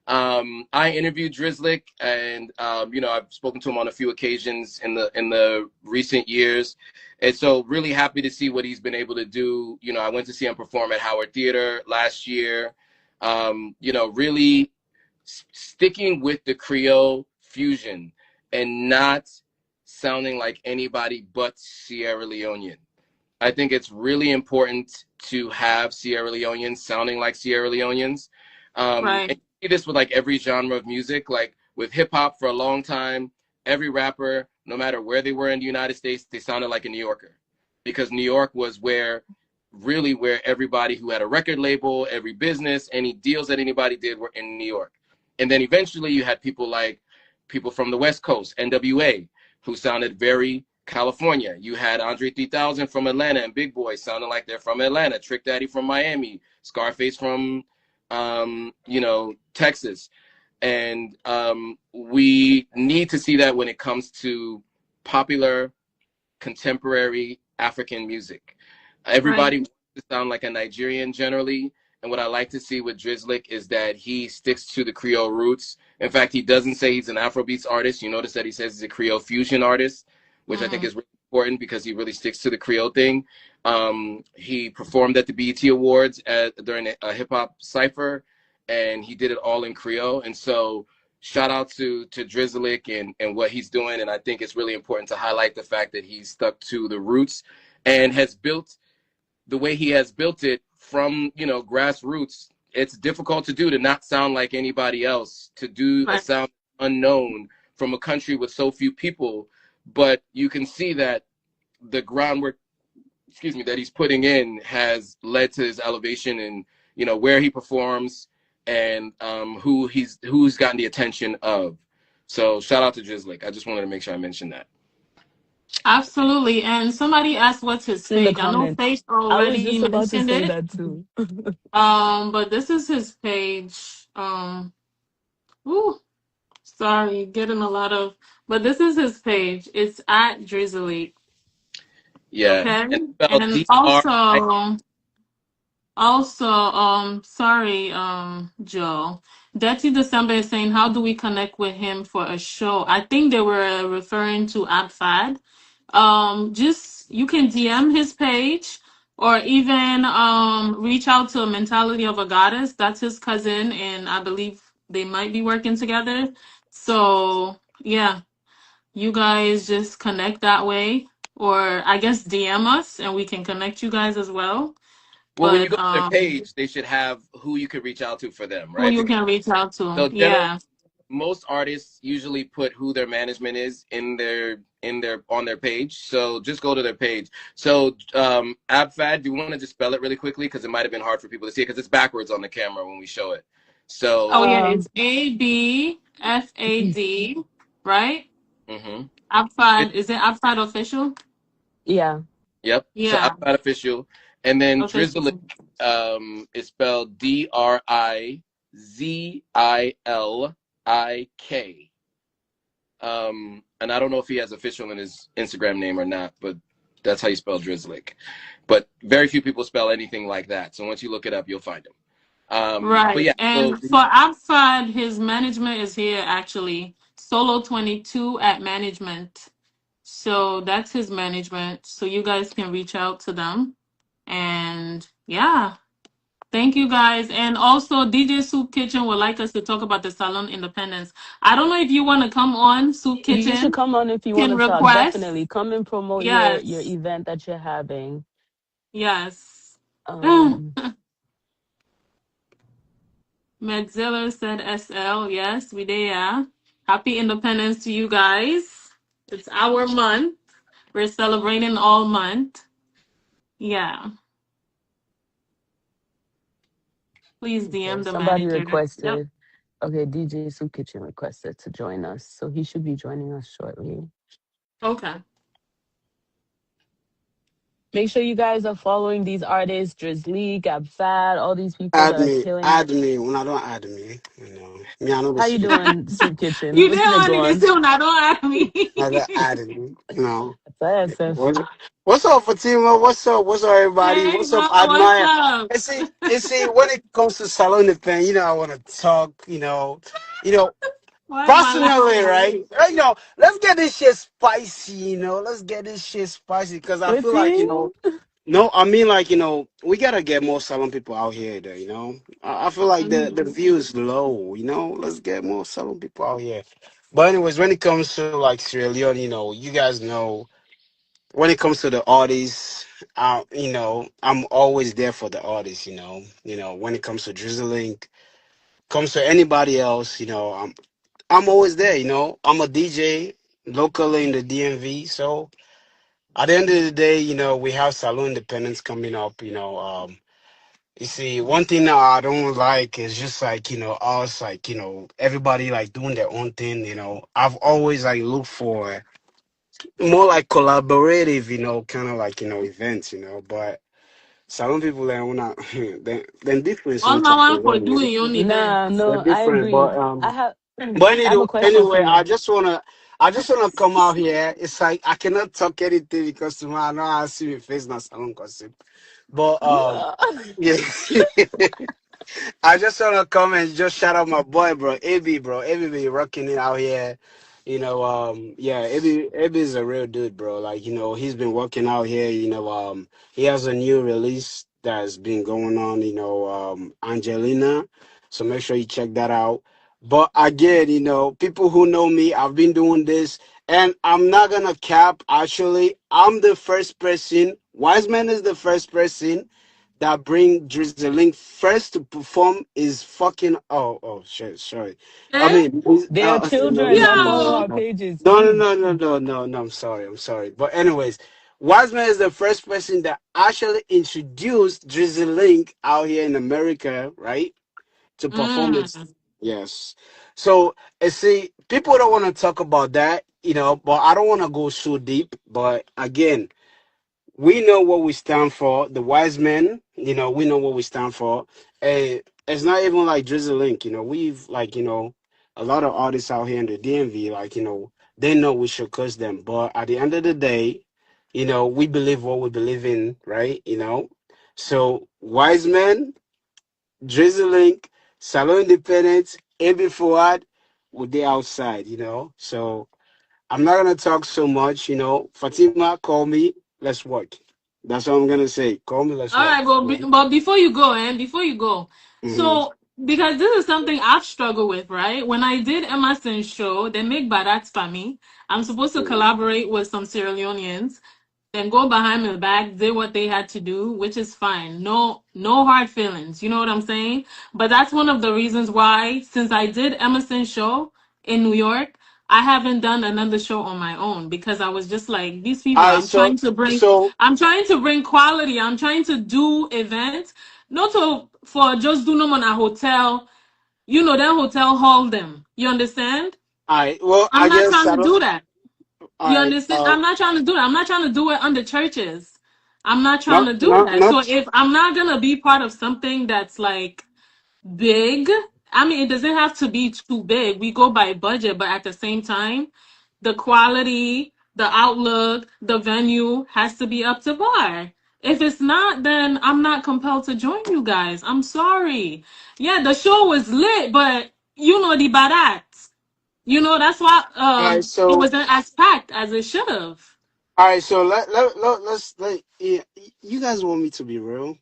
S1: I interviewed Drizzy Leek, and you know, I've spoken to him on a few occasions in the recent years, and so really happy to see what he's been able to do. You know, I went to see him perform at Howard Theater last year. You know, really sticking with the Creole fusion and not sounding like anybody but Sierra Leonean. I think it's really important to have Sierra Leoneans sounding like Sierra Leoneans. And
S2: Right.
S1: you see this with like every genre of music, like with hip hop for a long time, every rapper, no matter where they were in the United States, they sounded like a New Yorker because New York was where everybody who had a record label, every business, any deals that anybody did were in New York. And then eventually you had people from the West Coast, NWA, who sounded very California. You had Andre 3000 from Atlanta and Big Boy sounding like they're from Atlanta. Trick Daddy from Miami. Scarface from, you know, Texas. And we need to see that when it comes to popular, contemporary African music. Everybody wants to sound like a Nigerian generally. And what I like to see with Drizzy Leek is that he sticks to the Creole roots. In fact, he doesn't say he's an Afrobeats artist. You notice that he says he's a Creole fusion artist, which I think is really important because he really sticks to the Creole thing. He performed at the BET Awards during a hip hop cypher, and he did it all in Creole. And so shout out to Drizzy Leek and what he's doing. And I think it's really important to highlight the fact that he's stuck to the roots and has built the way he has built it from, you know, grassroots. It's difficult to do, to not sound like anybody else, to do a sound unknown from a country with so few people. But you can see that the groundwork, that he's putting in has led to his elevation and, you know, where he performs and who's gotten the attention of. So shout out to Drizzy Leek. I just wanted to make sure I mentioned that.
S2: Absolutely. And somebody asked what's his
S3: in the
S2: page. I know
S3: comments.
S2: Faith
S3: I was
S2: already
S3: just about to
S2: mentioned
S3: say
S2: it.
S3: that too.
S2: But this is his page. Ooh, sorry, getting a lot of, but this is his page. It's at Drizzy Leek.
S1: Yeah.
S2: Okay.
S1: And spelled
S2: And
S1: D-R-I-
S2: sorry, Joe. Dirty December is saying, how do we connect with him for a show? I think they were referring to Abfad. just you can DM his page or even reach out to Mentality of a Goddess. That's his cousin, and I believe they might be working together. So yeah, you guys just connect that way, or I guess DM us and we can connect you guys as well.
S1: Well, when you
S2: But
S1: go to their page, they should have who you could reach out to for them,
S2: who
S1: right?
S2: you
S1: Because
S2: can reach out to,
S1: so generally,
S2: yeah.
S1: most artists usually put who their management is in their on their page. So just go to their page. So Abfad, do you want to just spell it really quickly because it might have been hard for people to see it because it's backwards on the camera when we show it. So
S2: Oh yeah,
S3: Um,
S2: it's ABFAD, right?
S1: mm-hmm.
S2: Abfad, is it Abfad official?
S3: yeah.
S1: Yep. So
S2: Yeah,
S1: Abfad official, and then Drizzle
S2: official.
S1: is spelled DRIZILIK. And I don't know if he has official in his Instagram name or not, but that's how you spell Drizzlick. But very few people spell anything like that. So once you look it up, you'll find him. But
S2: Right.
S1: yeah, so
S2: And for Abfad, his management is here actually. Solo 22 at management. So that's his management. So you guys can reach out to them. And yeah, thank you guys. And also, DJ Soup Kitchen would like us to talk about the Salon Independence. I don't know if you want to come on, Soup
S3: You should
S2: Kitchen.
S3: come on if you want
S2: Can
S3: to talk.
S2: request.
S3: Definitely come and promote your
S2: Yes.
S3: event that you're having.
S2: Yes.
S3: Um,
S2: Medzilla said SL. Yes, we there. Happy Independence to you guys. It's our month. We're celebrating all month. Yeah. Please
S3: okay,
S2: DM the
S3: somebody
S2: manager. Yep.
S3: requested. Okay, DJ Soup Kitchen requested to join us, so he should be joining us shortly.
S2: Okay.
S3: Make sure you guys are following these artists, Drizzy Leek, Abfad, all these people that are killing it.
S5: Add me. When I don't add me, me, I know the
S3: How you
S5: city.
S3: doing, Soup Kitchen?
S2: You
S3: What's
S2: didn't
S3: been
S2: want to
S3: going?
S2: soon. I don't ask me.
S5: I got added me.
S3: SF.
S5: What's up, Fatima? What's up, everybody?
S2: Hey,
S5: What's up,
S2: bro. What's
S5: Admire?
S2: up?
S5: And see, when it comes to Salone thing, I want to talk. You know,
S2: Why am I
S5: personally,
S2: laughing?
S5: right? Let's get this shit spicy. Let's get this shit spicy because I feel like
S3: Witty?
S5: no, I mean like we gotta get more Salon people out here. There, I feel like the
S2: Mhm.
S5: view is low. Let's get more Salon people out here. But anyways, when it comes to like Sierra Leone, you guys know when it comes to the artists, I'm always there for the artists. When it comes to Drizzling, comes to anybody else, I'm always there. I'm a DJ locally in the DMV, so at the end of the day, we have Salon Independence coming up. You see, one thing that I don't like is just like us, like everybody like doing their own thing. I've always like looked for more like collaborative, kind of like events. But Salon people like wanna then different
S2: All
S5: some
S2: my
S5: type
S2: one
S5: of
S2: for
S5: way,
S2: doing your own event.
S3: Nah,
S5: they're
S3: no, I
S5: different.
S3: agree.
S5: But
S3: I have
S5: but
S3: I have a question for
S5: anyway,
S3: you.
S5: I just wanna come out here. It's like I cannot talk anything because tomorrow I know I see my face now salon gossip. But
S3: Yeah.
S5: yeah. I just wanna come and just shout out my boy, bro, AB, bro. AB be rocking it out here. Yeah, AB is a real dude, bro. Like, he's been working out here, he has a new release that's been going on, Angelina. So make sure you check that out. But again, people who know me, I've been doing this and I'm not gonna cap. Actually, I'm the first person. Wiseman is the first person that bring Drizzy Link first to perform is fucking shit, sorry. I
S2: Eh?
S5: mean
S3: They are
S5: no
S3: children
S5: no
S3: that
S5: no
S3: follow
S2: Yo.
S3: our
S5: no
S3: pages,
S5: no no
S3: please.
S5: no no no no no I'm sorry. But anyways, Wiseman is the first person that actually introduced Drizzy Link out here in America, right? To perform it.
S2: Mm.
S5: Yes. So see, people don't want to talk about that, but I don't want to go so deep. But again, we know what we stand for. The wise men, we know what we stand for. It's not even like Drizzle Link, we've like, a lot of artists out here in the DMV, like, they know we should curse them. But at the end of the day, we believe what we believe in, right? So wise men, Drizzle Link, Salon Independence, AB Forward, would they outside, So I'm not gonna talk so much. Fatima, call me. Let's work. That's what I'm gonna say. Call me. Let's
S2: All
S5: work.
S2: right, but but before you go, before you go,
S5: Mm-hmm.
S2: so because this is something I've struggled with, right? When I did Emerson's show, they make barats for me. I'm supposed to collaborate with some Sierra Leoneans, then go behind my back, did what they had to do, which is fine. No, no hard feelings. You know what I'm saying? But that's one of the reasons why, since I did Emerson's show in New York, I haven't done another show on my own because I was just like, these
S5: All
S2: people,
S5: right. So
S2: I'm trying to bring quality. I'm trying to do events, not to for just do them on a hotel. You know, that hotel hall them. You understand?
S5: all right. Well,
S2: I'm
S5: I
S2: not
S5: guess
S2: trying
S5: I
S2: to
S5: don't.
S2: do that.
S5: All
S2: You
S5: right.
S2: understand? I'm not trying to do that. I'm not trying to do it under churches. I'm not trying
S5: Not
S2: to do
S5: not
S2: that. So
S5: not.
S2: if I'm not gonna be part of something that's like big, I mean, it doesn't have to be too big. We go by budget, but at the same time, the quality, the outlook, the venue has to be up to par. If it's not, then I'm not compelled to join you guys. I'm sorry. Yeah, the show was lit, but you know the barats. You know that's why
S5: All right.
S2: it
S5: So
S2: wasn't as packed as it should have.
S5: all right. So let's yeah, you guys want me to be real?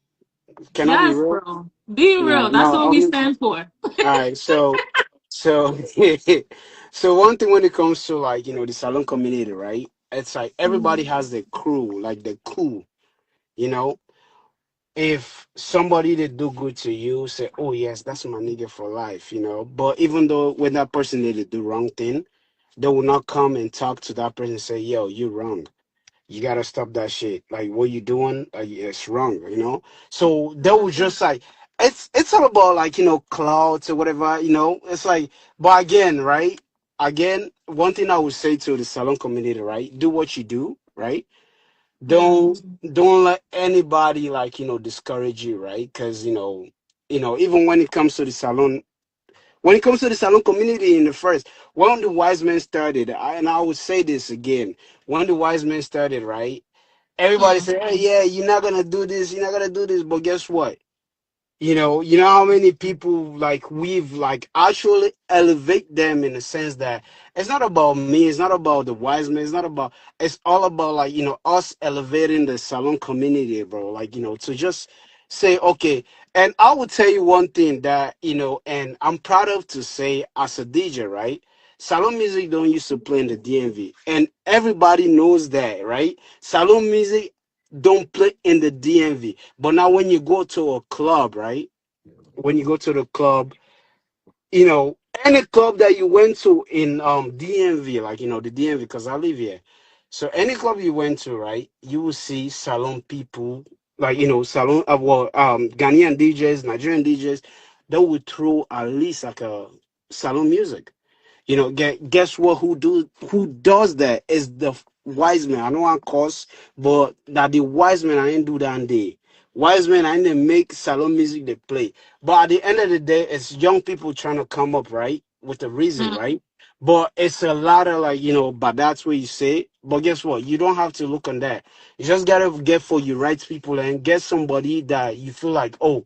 S5: Can I be
S2: Yes,
S5: real?
S2: bro. Be
S5: No,
S2: real. That's
S5: no.
S2: what we stand for.
S5: All right. So so one thing when it comes to like the salon community, right? It's like everybody
S2: Mhm.
S5: has their crew, like the crew. You know, if somebody they do good to you, say, "Oh yes, that's my nigga for life," But even though when that person did the wrong thing, they will not come and talk to that person and say, "Yo, you wrong. You gotta stop that shit. Like what you doing, it's wrong." So they will just like it's all about like clouds or whatever. It's like, but again, right? Again, one thing I would say to the salon community, right? Do what you do, right? don't
S2: Mhm.
S5: don't let anybody like discourage you, right? Because even when it comes to the salon community in the first, when the wise men started, and I would say this again, when the wise men started, right? Everybody
S2: Mm.
S5: said, "Hey, yeah, you're not gonna do this, you're not gonna do this," but guess what? You know how many people like we've like actually elevate them in the sense that it's not about me, it's not about the wise men, it's all about like us elevating the salon community, bro. Like to just say okay. And I will tell you one thing that and I'm proud of to say as a DJ, right? Salon music don't used to play in the DMV, and everybody knows that, right? Salon music don't play in the DMV. But now when you go to a club, right? When you go to the club, you know, any club that you went to in DMV, like the DMV, because I live here. So any club you went to, right, you will see salon people, like salon Ghanaian DJs, Nigerian DJs, they would throw at least like a salon music. Guess what? Who does that is the wise man. I know I'm course, but that the wise man I ain't do that day. Wise men I didn't make salon music they play. But at the end of the day, it's young people trying to come up, right? With a reason,
S2: Mm.
S5: right? But it's a lot of like, but that's what you say. But guess what? You don't have to look on that. You just gotta get for your right people and get somebody that you feel like, oh,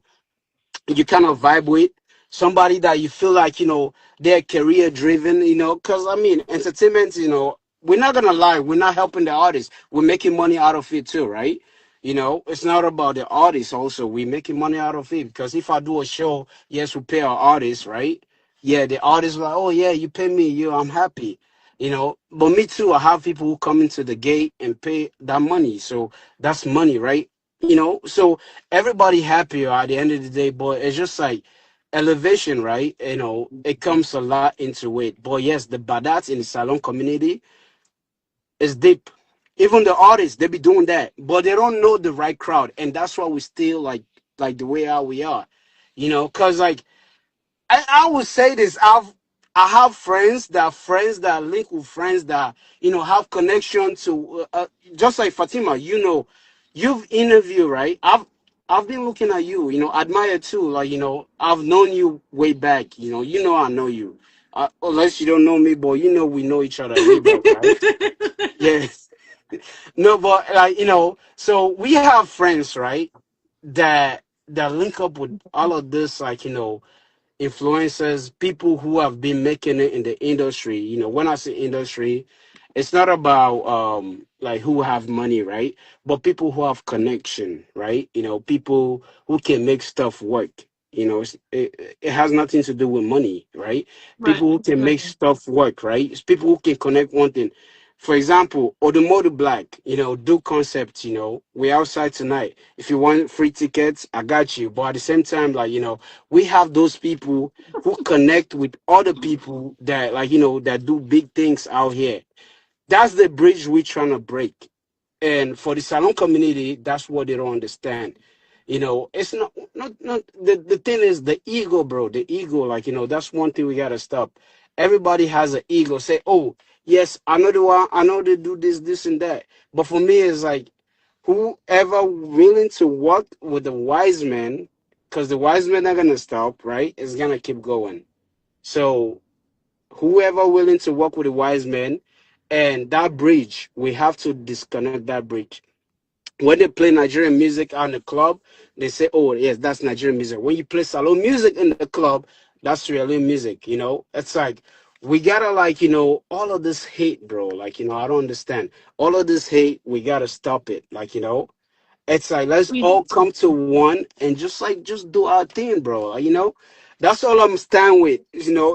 S5: you kind of vibe with somebody that you feel like they're career driven, because I mean entertainment, we're not gonna lie, we're not helping the artists, we're making money out of it too, right? It's not about the artists also, we're making money out of it, because if I do a show, yes, we pay our artists, right? Yeah, the artists like, oh yeah, you pay me, I'm happy. But me too, I have people who come into the gate and pay that money, so that's money, right? So everybody happier at the end of the day, but it's just like elevation, right? It comes a lot into it. But yes, the badats in the salon community is deep. Even the artists, they be doing that, but they don't know the right crowd, and that's why we still like the way how we are, because like I would say this. I have friends that link with friends that have connection to just like Fatima. You've interviewed, right? I've been looking at you. Admire too. Like I've known you way back. I know you. Unless you don't know me, but we know each other way back, right? Yes. No, but like so we have friends, right? That link up with all of this, like influencers, people who have been making it in the industry. When I say industry, It's not about like who have money, right? But people who have connection, right? People who can make stuff work. It has nothing to do with money, right?
S2: Right.
S5: People who can make stuff work, right? It's people who can connect one thing. For example, Odumodu Black, do concept, we outside tonight. If you want free tickets, I got you. But at the same time, like, we have those people who connect with other people that, like, that do big things out here. That's the bridge we're trying to break. And for the Salone community, that's what they don't understand. It's not the thing is the ego, bro. The ego, like, that's one thing we gotta stop. Everybody has an ego. Say, oh, yes, I know the one, I know they do this, and that. But for me, it's like whoever willing to work with the wise men, because the wise men are gonna stop, right? Is gonna keep going. So whoever willing to work with the wise men and that bridge, we have to disconnect that bridge. When they play Nigerian music out in the club, they say, oh, yes, that's Nigerian music. When you play Salone music in the club, that's Sierra Leone music. It's like, we gotta, like, all of this hate, bro. Like, I don't understand. All of this hate, we gotta stop it. Like, it's like, let's
S2: We
S5: all come to one and just do our thing, bro. Like, that's all I'm stand with.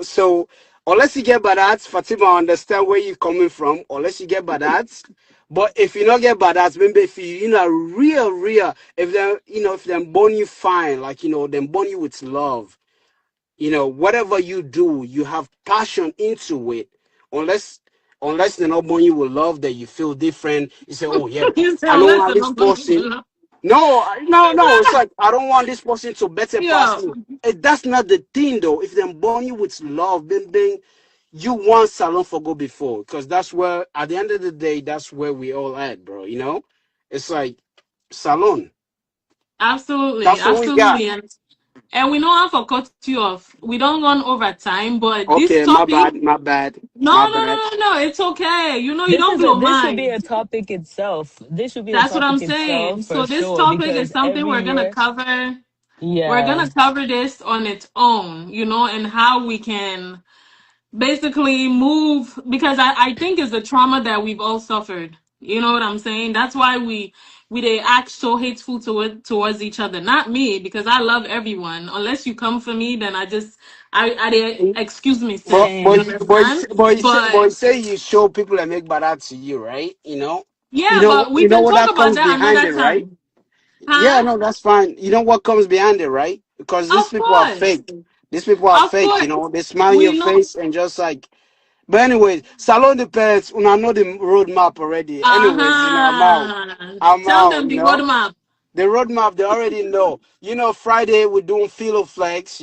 S5: So unless you get bad ads, Fatima, I understand where you're coming from. Unless you get bad ads, but if you not get bad ads, maybe if real, if them born you fine, like, them born you with love, whatever you do, you have passion into it. Unless unless they're not born you with love, that you feel different. You say, oh yeah,
S2: you say
S5: I don't
S2: unless
S5: want
S2: the
S5: this
S2: number
S5: person. No, no. It's like, I don't want this person to better pass
S2: Yeah,
S5: me. That's not the thing, though. If them born you with love, then you want Salone for go before, because that's where, at the end of the day, that's where we all at, bro. It's like Salone.
S2: absolutely,
S5: That's what we got.
S2: absolutely. And we know how to cut you off. We don't run over time, but this
S5: Okay, my
S2: topic,
S5: bad, my bad,
S2: no,
S5: my
S2: no, no,
S5: bad.
S2: no, no, it's okay. You
S3: This
S2: don't
S3: is a
S2: blow
S3: this should be
S2: mine.
S3: a topic itself. This should be a
S2: That's what I'm
S3: topic itself
S2: saying.
S3: for
S2: So this
S3: sure
S2: topic is
S3: because
S2: something
S3: every
S2: we're gonna
S3: year,
S2: cover. We're
S3: yeah,
S2: gonna cover this on its own, and how we can basically move, because I think it's the trauma that we've all suffered. You know what I'm saying? That's why we they act so hateful towards each other. Not me, because I love everyone. Unless you come for me, then I they excuse me,
S5: But
S2: sis. You
S5: but
S3: same.
S5: but
S2: understand?
S5: but
S2: But
S5: say you show people that make bad art to you, right?
S2: yeah, but we
S5: You know
S2: can
S5: what
S2: talk
S5: that
S2: about
S5: comes
S2: that
S5: behind
S2: another
S5: it, right?
S2: time.
S5: Yeah,
S2: Huh?
S5: no, that's fine. You know what comes behind it, right? Because these
S2: Of
S5: people are
S2: course.
S5: fake. These people are
S2: Of
S5: fake.
S2: course.
S5: They smile in your
S2: We know.
S5: face and just like. But anyways, Salone depends. I know the roadmap already. Anyways, I'm out.
S2: Uh-huh.
S5: I'm
S2: Tell
S5: out.
S2: them the roadmap.
S5: The roadmap, they already know. Friday we're doing Philo Flex,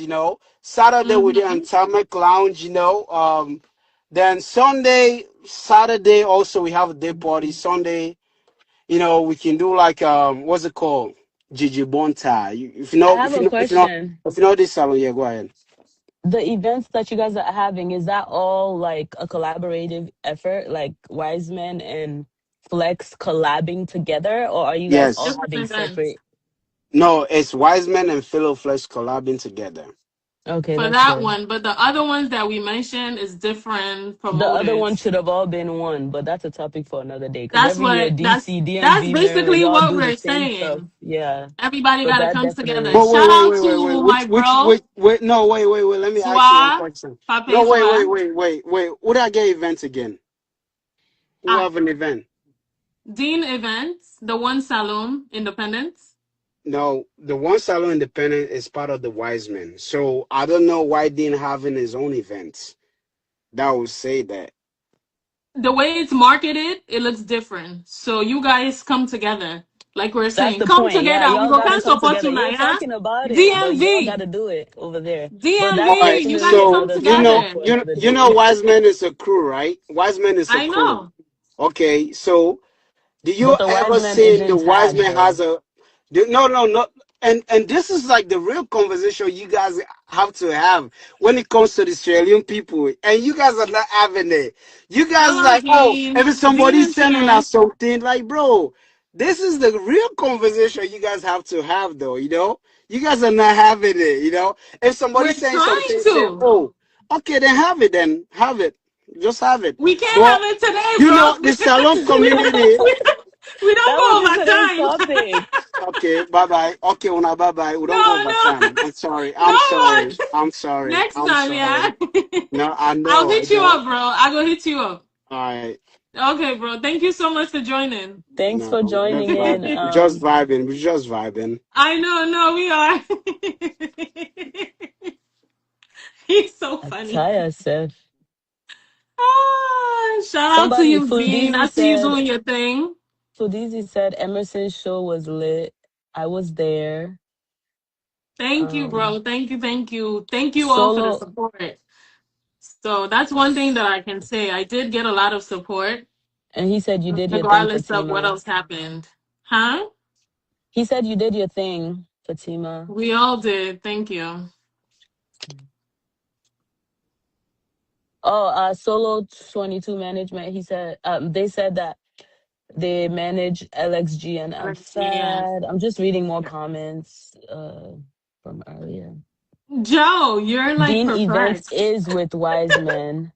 S5: Saturday we're doing
S2: Mm-hmm.
S5: Atomic Lounge, then Saturday also we have a day party. Sunday, we can do like what's it called? Gigi Bonta. If you
S3: I
S5: know,
S3: have
S5: if you
S3: a
S5: know, if you know,
S3: question.
S5: if you know this salon, yeah, go ahead.
S3: The events that you guys are having, is that all like a collaborative effort, like Wiseman and Flex collabing together, or are you guys all
S5: Yes.
S2: Different
S3: having
S2: events.
S3: separate?
S5: No, it's Wiseman and Philo Flex collabing together.
S3: Okay,
S2: For
S3: that's
S2: that
S3: good.
S2: one, but the other ones that we mentioned is different
S3: The other one
S2: promoters.
S3: should have all been one, but that's a topic for another day. Because
S2: That's
S3: every year,
S2: what
S3: DC,
S2: that's
S3: DMV, Maryland,
S2: basically
S3: y'all
S2: what
S3: do the
S2: we're
S3: same stuff.
S2: saying.
S3: Yeah.
S2: Everybody
S3: So
S2: gotta
S3: that
S2: come together.
S3: definitely.
S5: But
S2: Shout out
S5: wait.
S2: to my
S5: Which,
S2: bro,
S5: wait, no, wait. Let me ask you one
S2: Swa,
S5: question. No,
S2: Pape Swa,
S5: wait. Would I get events again? Who
S2: ah,
S5: have an event?
S2: Dean Events, the One Salon, Independence.
S5: No, the one Salon Independent is part of the Wiseman. So I don't know why Dean having his own events. That would say that.
S2: The way it's marketed, it looks different. So you guys come together. Like we're
S3: That's
S2: saying,
S3: the
S2: come
S3: point. Yeah,
S2: together. We
S3: y'all
S2: go
S3: gotta
S2: can
S3: come
S2: support
S3: together. You're
S2: tonight, huh?
S3: talking about it, but y'all
S2: DMV.
S3: gotta do it over there. But that's
S5: All right.
S2: DMV, you guys
S3: definitely
S2: come
S5: So
S3: another
S2: together.
S3: topic for another day.
S5: Wiseman is a crew, right? Wiseman is a
S2: I
S5: crew.
S2: know.
S5: Okay. So do you
S3: But the
S5: ever
S3: Wiseman
S5: seen the
S3: isn't tagged
S5: Wiseman
S3: though.
S5: has a? No. And this is like the real conversation you guys have to have when it comes to the Australian people, and you guys are not having it. You guys
S2: Hello,
S5: like, oh,
S2: Dean.
S5: if
S2: Dean
S5: somebody's
S2: and
S5: sending us
S2: Sierra.
S5: something, like, bro, this is the real conversation you guys have to have, though. You guys are not having it. If
S2: We're
S5: somebody's saying
S2: trying
S5: something, say,
S2: to.
S5: oh, okay, then have it, Just have it.
S2: We can't have
S5: But
S2: it today,
S5: you know,
S2: bro.
S5: the salon
S2: we don't.
S5: community.
S2: We don't
S3: That
S2: go
S3: wasn't
S2: over
S3: today's
S2: time.
S3: topic.
S5: Okay, bye bye. Okay, una bye bye. We don't go
S2: No,
S5: over
S2: no,
S5: time. I'm sorry. I'm
S2: no.
S5: sorry. I'm sorry.
S2: Next
S5: I'm
S2: time,
S5: sorry.
S2: yeah.
S5: No, I
S2: I'll
S5: know. I
S2: hit you
S5: know.
S2: up, bro. I go hit you up.
S5: All right.
S2: Okay, bro. Thank you so much for joining.
S3: Thanks
S5: No,
S3: for
S5: we're just
S3: joining in.
S5: vibing. We're just vibing. We're just vibing.
S2: I know, no, we are. He's so funny.
S3: Attire Seth.
S2: Ah, shout out to
S3: Somebody,
S2: you, Dean. I
S3: Fudizi
S2: see you
S3: said,
S2: doing your thing.
S3: Fudizi said Emerson's show was lit. I was there.
S2: Thank you,
S3: Um,
S2: bro. Thank you, thank you. Thank you all for the
S3: Solo,
S2: support. So that's one thing that I can say. I did get a lot of support,
S3: and he said you did your thing,
S2: regardless of what
S3: Fatima.
S2: else happened. Huh?
S3: He said you did your thing, Fatima.
S2: We all did. Thank you.
S3: Oh, Solo 22 management. He said they said that they manage LXG and
S2: Yeah.
S3: Amphad. I'm just reading more comments from earlier.
S2: Joe, you're like
S3: Dean Events
S2: perplexed.
S3: is with Wise Men.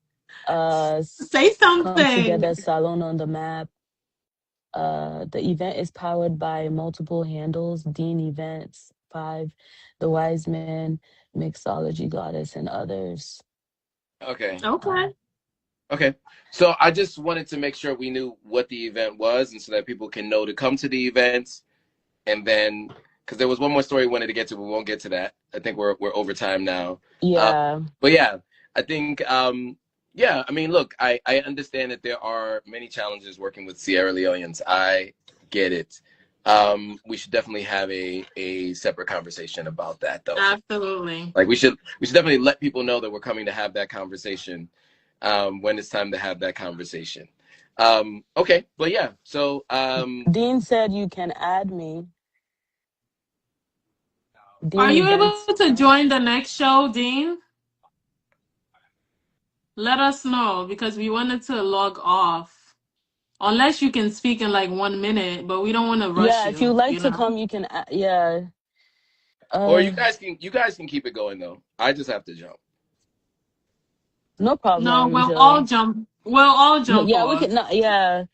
S2: Say
S3: Come
S2: something.
S3: together, Salone on the map. The event is powered by multiple handles. Dean Events 5, The Wise Men, Mixology Goddess, and others.
S1: Okay.
S2: Okay.
S1: Okay. So I just wanted to make sure we knew what the event was, and so that people can know to come to the event. And then, because there was one more story we wanted to get to, but we won't get to that. I think we're over time now.
S3: Yeah.
S1: But yeah, I think yeah. I mean, look, I understand that there are many challenges working with Sierra Leoneans. I get it. We should definitely have a separate conversation about that, though.
S2: Absolutely.
S1: Like we should definitely let people know that we're coming to have that conversation when it's time to have that conversation. Okay, but yeah, so
S3: Dean said you can add me.
S2: Are
S3: Dean
S2: you able
S3: Events.
S2: to join the next show, Dean? Let us know because we wanted to log off. Unless you can speak in like 1 minute, but we don't want to rush
S3: Yeah, if you
S2: you,
S3: like
S2: you
S3: to
S2: know?
S3: come, you can. Yeah.
S1: or you guys can keep it going though. I just have to jump.
S3: No
S2: No,
S3: problem,
S2: we'll all
S3: Joe.
S2: jump. We'll all
S3: No,
S2: jump
S3: yeah, we could
S2: off.
S3: not. Yeah.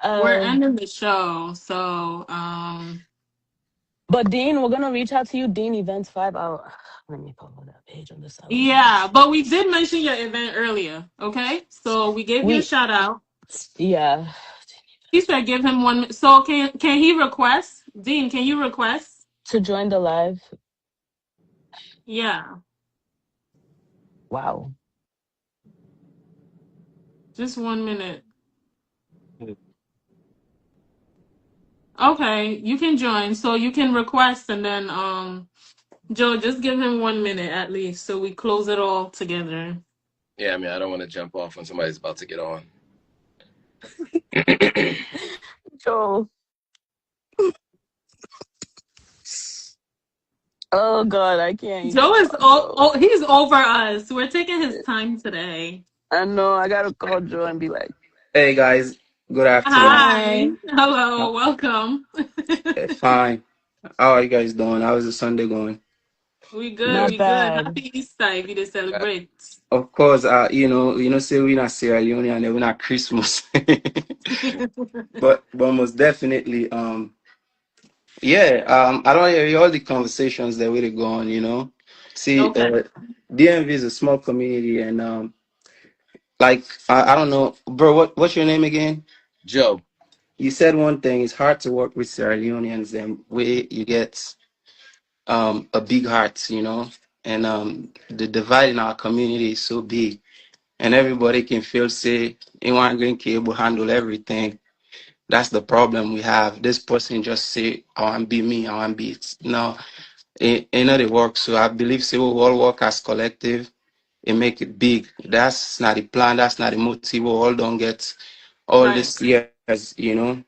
S2: We're
S3: Uh,
S2: ending the show, so
S3: but Dean, we're gonna reach out to you. Dean Events 5 out. Let me pull that page on the Salon
S2: yeah.
S3: page.
S2: But we did mention your event earlier, okay? So we gave you a
S3: We
S2: shout out.
S3: yeah.
S2: He said give him 1 minute. So can he request? Dean, can you request?
S3: To join the live.
S2: Yeah,
S3: Wow.
S2: just 1 minute. Okay, you can join. So you can request and then Joe, just give him 1 minute at least so we close it all together.
S1: Yeah, I mean, I don't want to jump off when somebody's about to get on.
S3: Joe. Oh God, I can't even
S2: Joe is
S3: call Joe.
S2: he's over us. We're taking his time today.
S3: I know. I gotta call Joe and be like,
S6: Hey guys, good afternoon.
S2: Hi.
S3: "Hi."
S2: Hello, welcome.
S6: Fine. How are you guys doing? How's the Sunday going?
S2: We good,
S3: Not
S2: we good.
S3: bad.
S2: Happy Easter if you to celebrate.
S6: Of course, say we're not Sierra Leone and we're not Christmas, but most definitely, yeah. I don't hear all the conversations that really go on. See,
S2: Okay.
S6: DMV is a small community, and like I don't know, bro. What's your name again?
S1: Joe.
S6: You said one thing. It's hard to work with Sierra Leoneans, and way you get a big heart, and the divide in our community is so big, and everybody can feel say anyone going to be able to handle everything. That's the problem we have. This person just say, I want to be me, I want to be it. No, it not it work. So I believe say we all work as collective and make it big. That's not the plan, that's not the motive. We all don't get all
S2: Right.
S6: these years,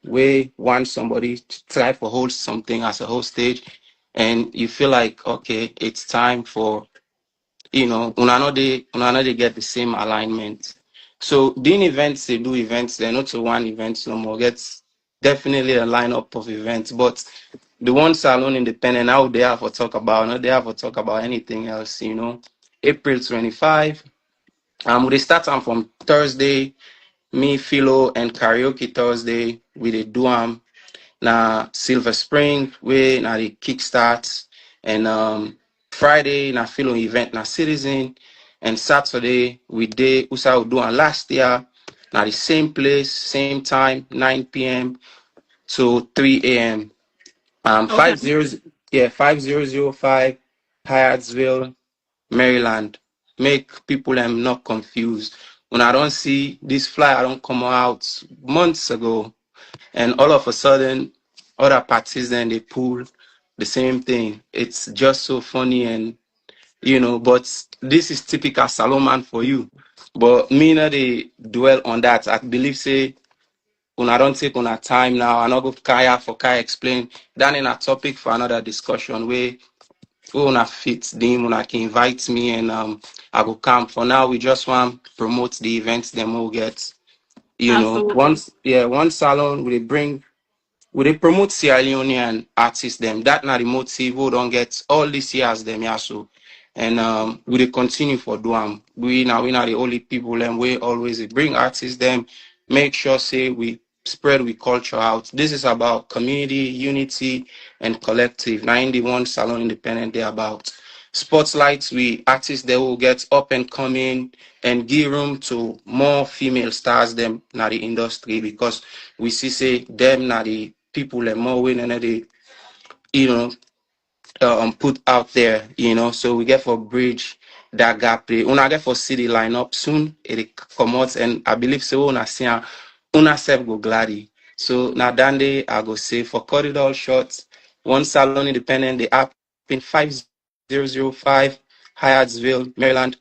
S6: we want somebody to try to hold something as a hostage, and you feel like, okay, it's time for, una no dey get the same alignment. So doing events, they do events, they're not to one event no more. Gets definitely a lineup of events, but the one Salone independent, how they have to talk about, not they have to talk about anything else, April 25. We start from Thursday. Me, Philo, and karaoke Thursday. We dey do na Silver Spring way na the kickstart, and Friday na Philo event na Citizen, and Saturday we dey Usa do last year na the same place, same time, 9 p.m. to 3 a.m.
S2: Okay.
S6: 5005 Hyattsville, Maryland. Make people not confused. When I don't see this flyer, I don't come out months ago, and all of a sudden, other parties then they pull the same thing. It's just so funny, and but this is typical Salone for you. But me not they dwell on that. I believe say when I don't take on a time now, I not go kaya for kaya explain that in a topic for another discussion where una fit them, una can invite me, and I go come. For now, we just want to promote the events them will get.
S2: Absolutely.
S6: One salon will bring, we dey promote Sierra Leonean artists them. That na the motive. We don't get all these years them yeah so, and we dey continue for do we na the only people and we always dey bring artists them. Make sure say we spread we culture out. This is about community unity and collective. Now in the one salon independent they about spotlights. We artists they will get up and coming and give room to more female stars them na the industry, because we see say them na the people and more winning and they you know put out there, so we get for bridge that gap. Una get for city line up soon it come out, and I believe so una see una self go gladdy. So now Dande I go say for corridor shots, one salon independent they happen 5005 Hyattsville, Maryland,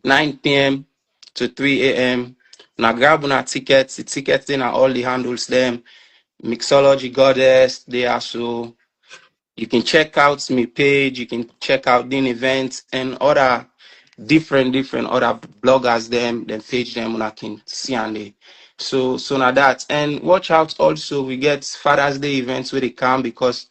S6: 9 p.m. to 3 a.m. Now grab una tickets, the tickets in are all the handles them. Mixology Goddess, they are so you can check out my page, you can check out the events and other different other bloggers them page them when I can see and they so now that, and watch out also we get Father's Day events where they come, because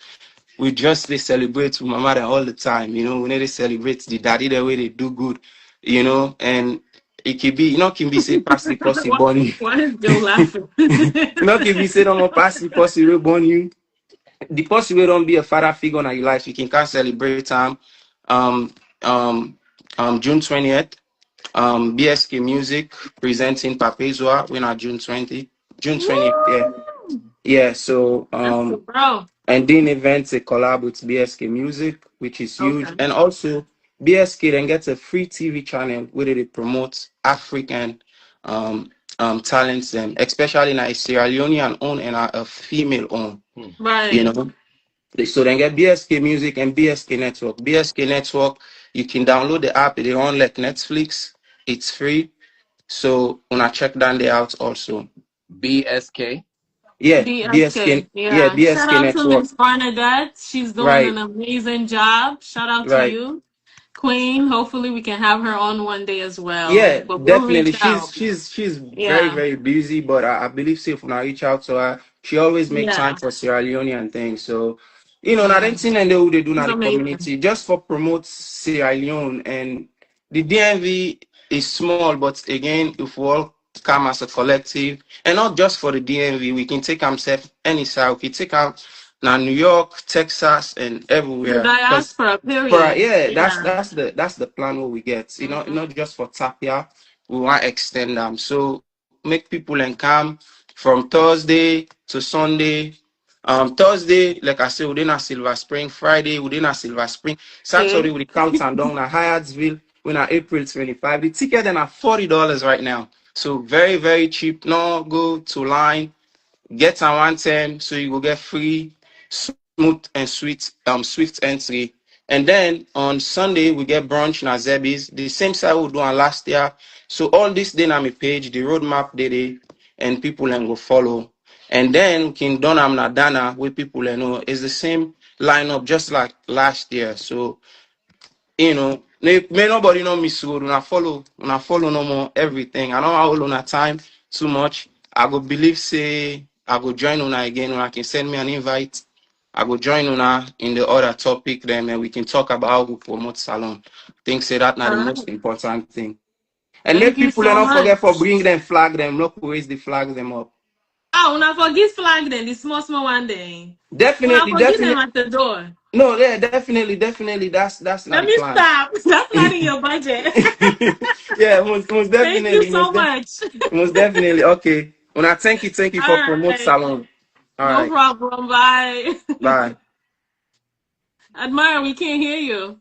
S6: we just they celebrate with my mother all the time, we need to celebrate the daddy the way they do good, and it can be can be say pass the pussy
S2: why,
S6: born you.
S2: why is Joe laughing?
S6: Can be say don't pass the pussy we born you. The person will don't be a father figure in your life, you can celebrate um um June 20th. BSK Music presenting Papezua when on June 20th, yeah.
S2: Woo!
S6: Yeah, so
S2: That's the bro.
S6: and then events a collab with BSK Music, which is huge.
S2: Okay.
S6: And also BSK then gets a free TV channel where they promote African talents, and especially in a Sierra Leonean own and a female own, you
S2: Right.
S6: know. So then get BSK Music and BSK Network. BSK Network, you can download the app. They run like Netflix. It's free. So when I check down the out also.
S1: BSK.
S6: Yeah,
S2: BSK. Yeah. Shout
S6: BSK
S2: out to
S6: Network.
S2: Miss Barnadette. She's doing an
S6: Right,
S2: amazing job. Shout out to
S6: right.
S2: you, Queen. Hopefully we can have her on one day as well.
S6: Yeah,
S2: But we'll
S6: definitely.
S2: reach
S6: She's
S2: out.
S6: she's she's very
S2: Yeah.
S6: very busy, but I believe so. When I reach out to her, she always make time
S2: Yeah.
S6: for Sierra Leone and things. So, not
S2: Yeah.
S6: anything and they do
S2: She's
S6: not the
S2: amazing.
S6: community just for promote Sierra Leone, and the DMV is small, but again, if we all come as a collective, and not just for the DMV, we can take ourselves any side. We can take out now New York, Texas, and
S2: The
S6: everywhere. Because
S2: diaspora,
S6: for
S2: period.
S6: yeah,
S2: Yeah.
S6: that's the plan what we get.
S2: Mhm.
S6: Not just for Tapia, we want to extend them. So make people and come from Thursday to Sunday. Thursday, like I said, within a Silver Spring. Friday, within a Silver Spring. Saturday,
S2: Okay.
S6: we count and down at Hyattsville. When at April 25, the ticket then at $40 right now. So very very cheap. No go to line. Get a 110 so you will get free, smooth and swift entry. And then on Sunday we get brunch na Zebis, the same side we do on last year. So all this day on my page, the roadmap day, and people and go follow. And then King Donam na Dana where people know is the same lineup just like last year. So may nobody know me so when I follow no more everything. I don't hold on a time too much. I go believe say I go join una again when I can send me an invite. I go join una in the other topic then and we can talk about how we promote Salone. Think say that not
S2: All
S6: the
S2: right.
S6: most important thing. And let
S2: Thank you
S6: people
S2: so
S6: not forget for
S2: much.
S6: bring them, flag them, not raise the flag them up.
S2: Ah, una forget flag then, the small one day. Una
S6: Definitely,
S2: forget them
S6: definitely.
S2: at the door.
S6: No, yeah, definitely, definitely. That's not
S2: Let
S6: the
S2: me
S6: plan.
S2: stop. That's not in your budget.
S6: Yeah, most
S2: Thank you
S6: definitely,
S2: so much.
S6: most definitely. Okay. When I thank you for
S2: All
S6: promote
S2: right.
S6: Salone. All
S2: No
S6: right.
S2: problem. Bye.
S6: Bye.
S2: Admire, we can't hear you.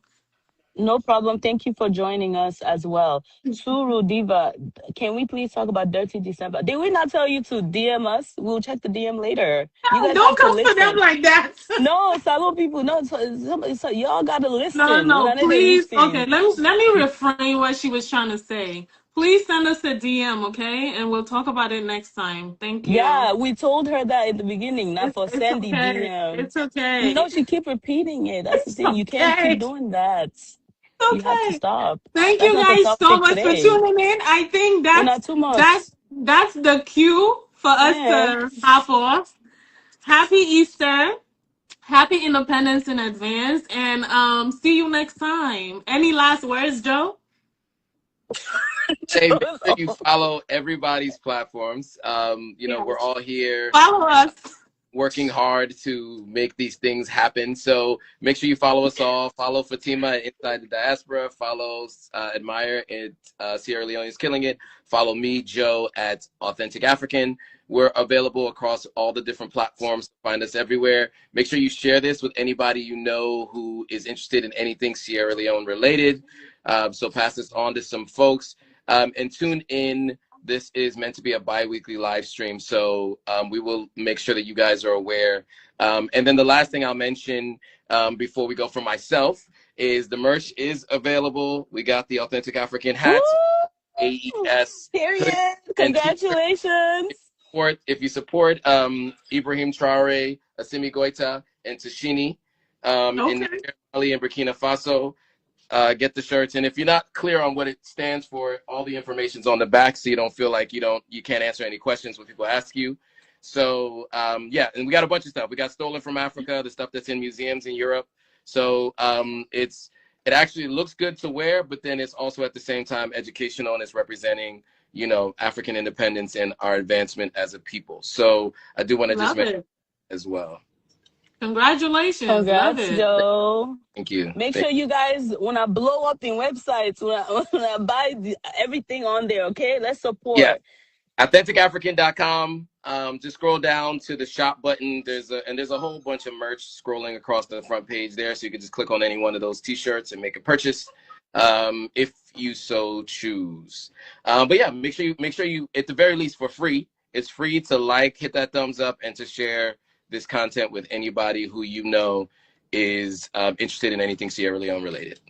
S3: No problem. Thank you for joining us as well. Suru Diva, can we please talk about Dirty December? Did we not tell you to DM us? We'll check the DM later. You
S2: No,
S3: guys have
S2: don't
S3: to
S2: come for them
S3: listen.
S2: like that.
S3: No, Salon people, no, so y'all gotta
S2: No,
S3: listen.
S2: no,
S3: Una need to
S2: please. Okay,
S3: listen.
S2: let me refrain what she was trying to say. Please send us a DM, okay? And we'll talk about it next time. Thank you.
S3: Yeah, we told her that in the beginning, not for
S2: It's
S3: Sandy
S2: okay.
S3: DM.
S2: It's okay.
S3: No, she keep repeating it. That's the
S2: It's
S3: thing. You can't
S2: okay.
S3: keep doing that. You have to
S2: Okay.
S3: stop.
S2: Thank
S3: That's
S2: you
S3: not the
S2: guys so
S3: topic
S2: much for
S3: today.
S2: tuning in. I think
S3: We're not too much.
S2: that's the cue for us
S3: Yeah.
S2: to hop off. Happy Easter. Happy Independence in advance. And see you next time. Any last words, Joe?
S1: Hey, make sure you follow everybody's platforms. We're all here
S2: Follow us.
S1: working hard to make these things happen. So make sure you follow us all. Follow Fatima at Inside the Diaspora. Follow Admire at Sierra Leoneans Killing It. Follow me, Joe, at Authentic African. We're available across all the different platforms. Find us everywhere. Make sure you share this with anybody you know who is interested in anything Sierra Leone related. So pass this on to some folks. And tune in. This is meant to be a bi-weekly live stream, so we will make sure that you guys are aware. And then the last thing I'll mention before we go for myself is the merch is available. We got the Authentic African hats,
S3: Woo!
S1: AES,
S3: Period.
S1: and t-shirts.
S3: Congratulations.
S1: If you support Ibrahim Traore, Assimi Goita, and Tashini in
S2: Okay.
S1: Mali and Burkina Faso, get the shirts. And if you're not clear on what it stands for, all the information's on the back, so you don't feel like you can't answer any questions when people ask you. So and we got a bunch of stuff. We got Stolen from Africa, the stuff that's in museums in Europe. So it actually looks good to wear, but then it's also at the same time educational, and it's representing African independence and our advancement as a people. So I do want to just mention as well.
S2: Congratulations. Love
S3: Congrats,
S2: it.
S3: Joe.
S1: Thank you.
S3: Make sure you guys, when I blow up in websites, when I buy everything on there, okay? Let's
S1: Yeah.
S3: support.
S1: AuthenticAfrican.com. Just scroll down to the shop button. There's a whole bunch of merch scrolling across the front page there, so you can just click on any one of those T-shirts and make a purchase, if you so choose. But yeah, make sure you at the very least for free. It's free to like, hit that thumbs up, and to share this content with anybody who is interested in anything Sierra Leone related.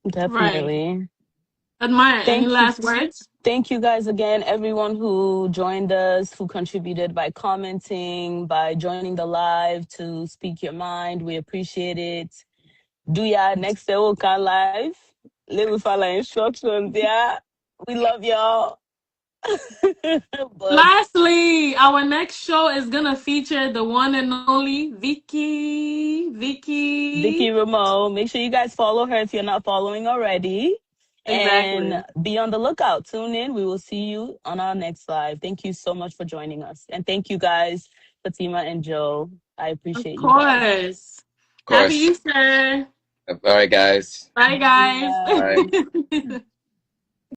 S3: Definitely.
S2: Right. Admire, any
S3: Thank you.
S2: last words?
S3: Thank you guys again, everyone who joined us, who contributed by commenting, by joining the live to speak your mind. We appreciate it. Do ya next day we'll come live. Let me follow instructions, yeah. We love y'all. But
S2: Lastly, our next show is gonna feature the one and only Vicky.
S3: Vicky Ramone, make sure you guys follow her if you're not following already.
S2: Exactly.
S3: And be on the lookout. Tune in. We will see you on our next live. Thank you so much for joining us. And thank you guys, Fatima and Joe. I appreciate you guys.
S2: Of course. Happy Easter.
S1: All right, guys.
S2: Bye, guys.
S3: Bye.
S1: Bye.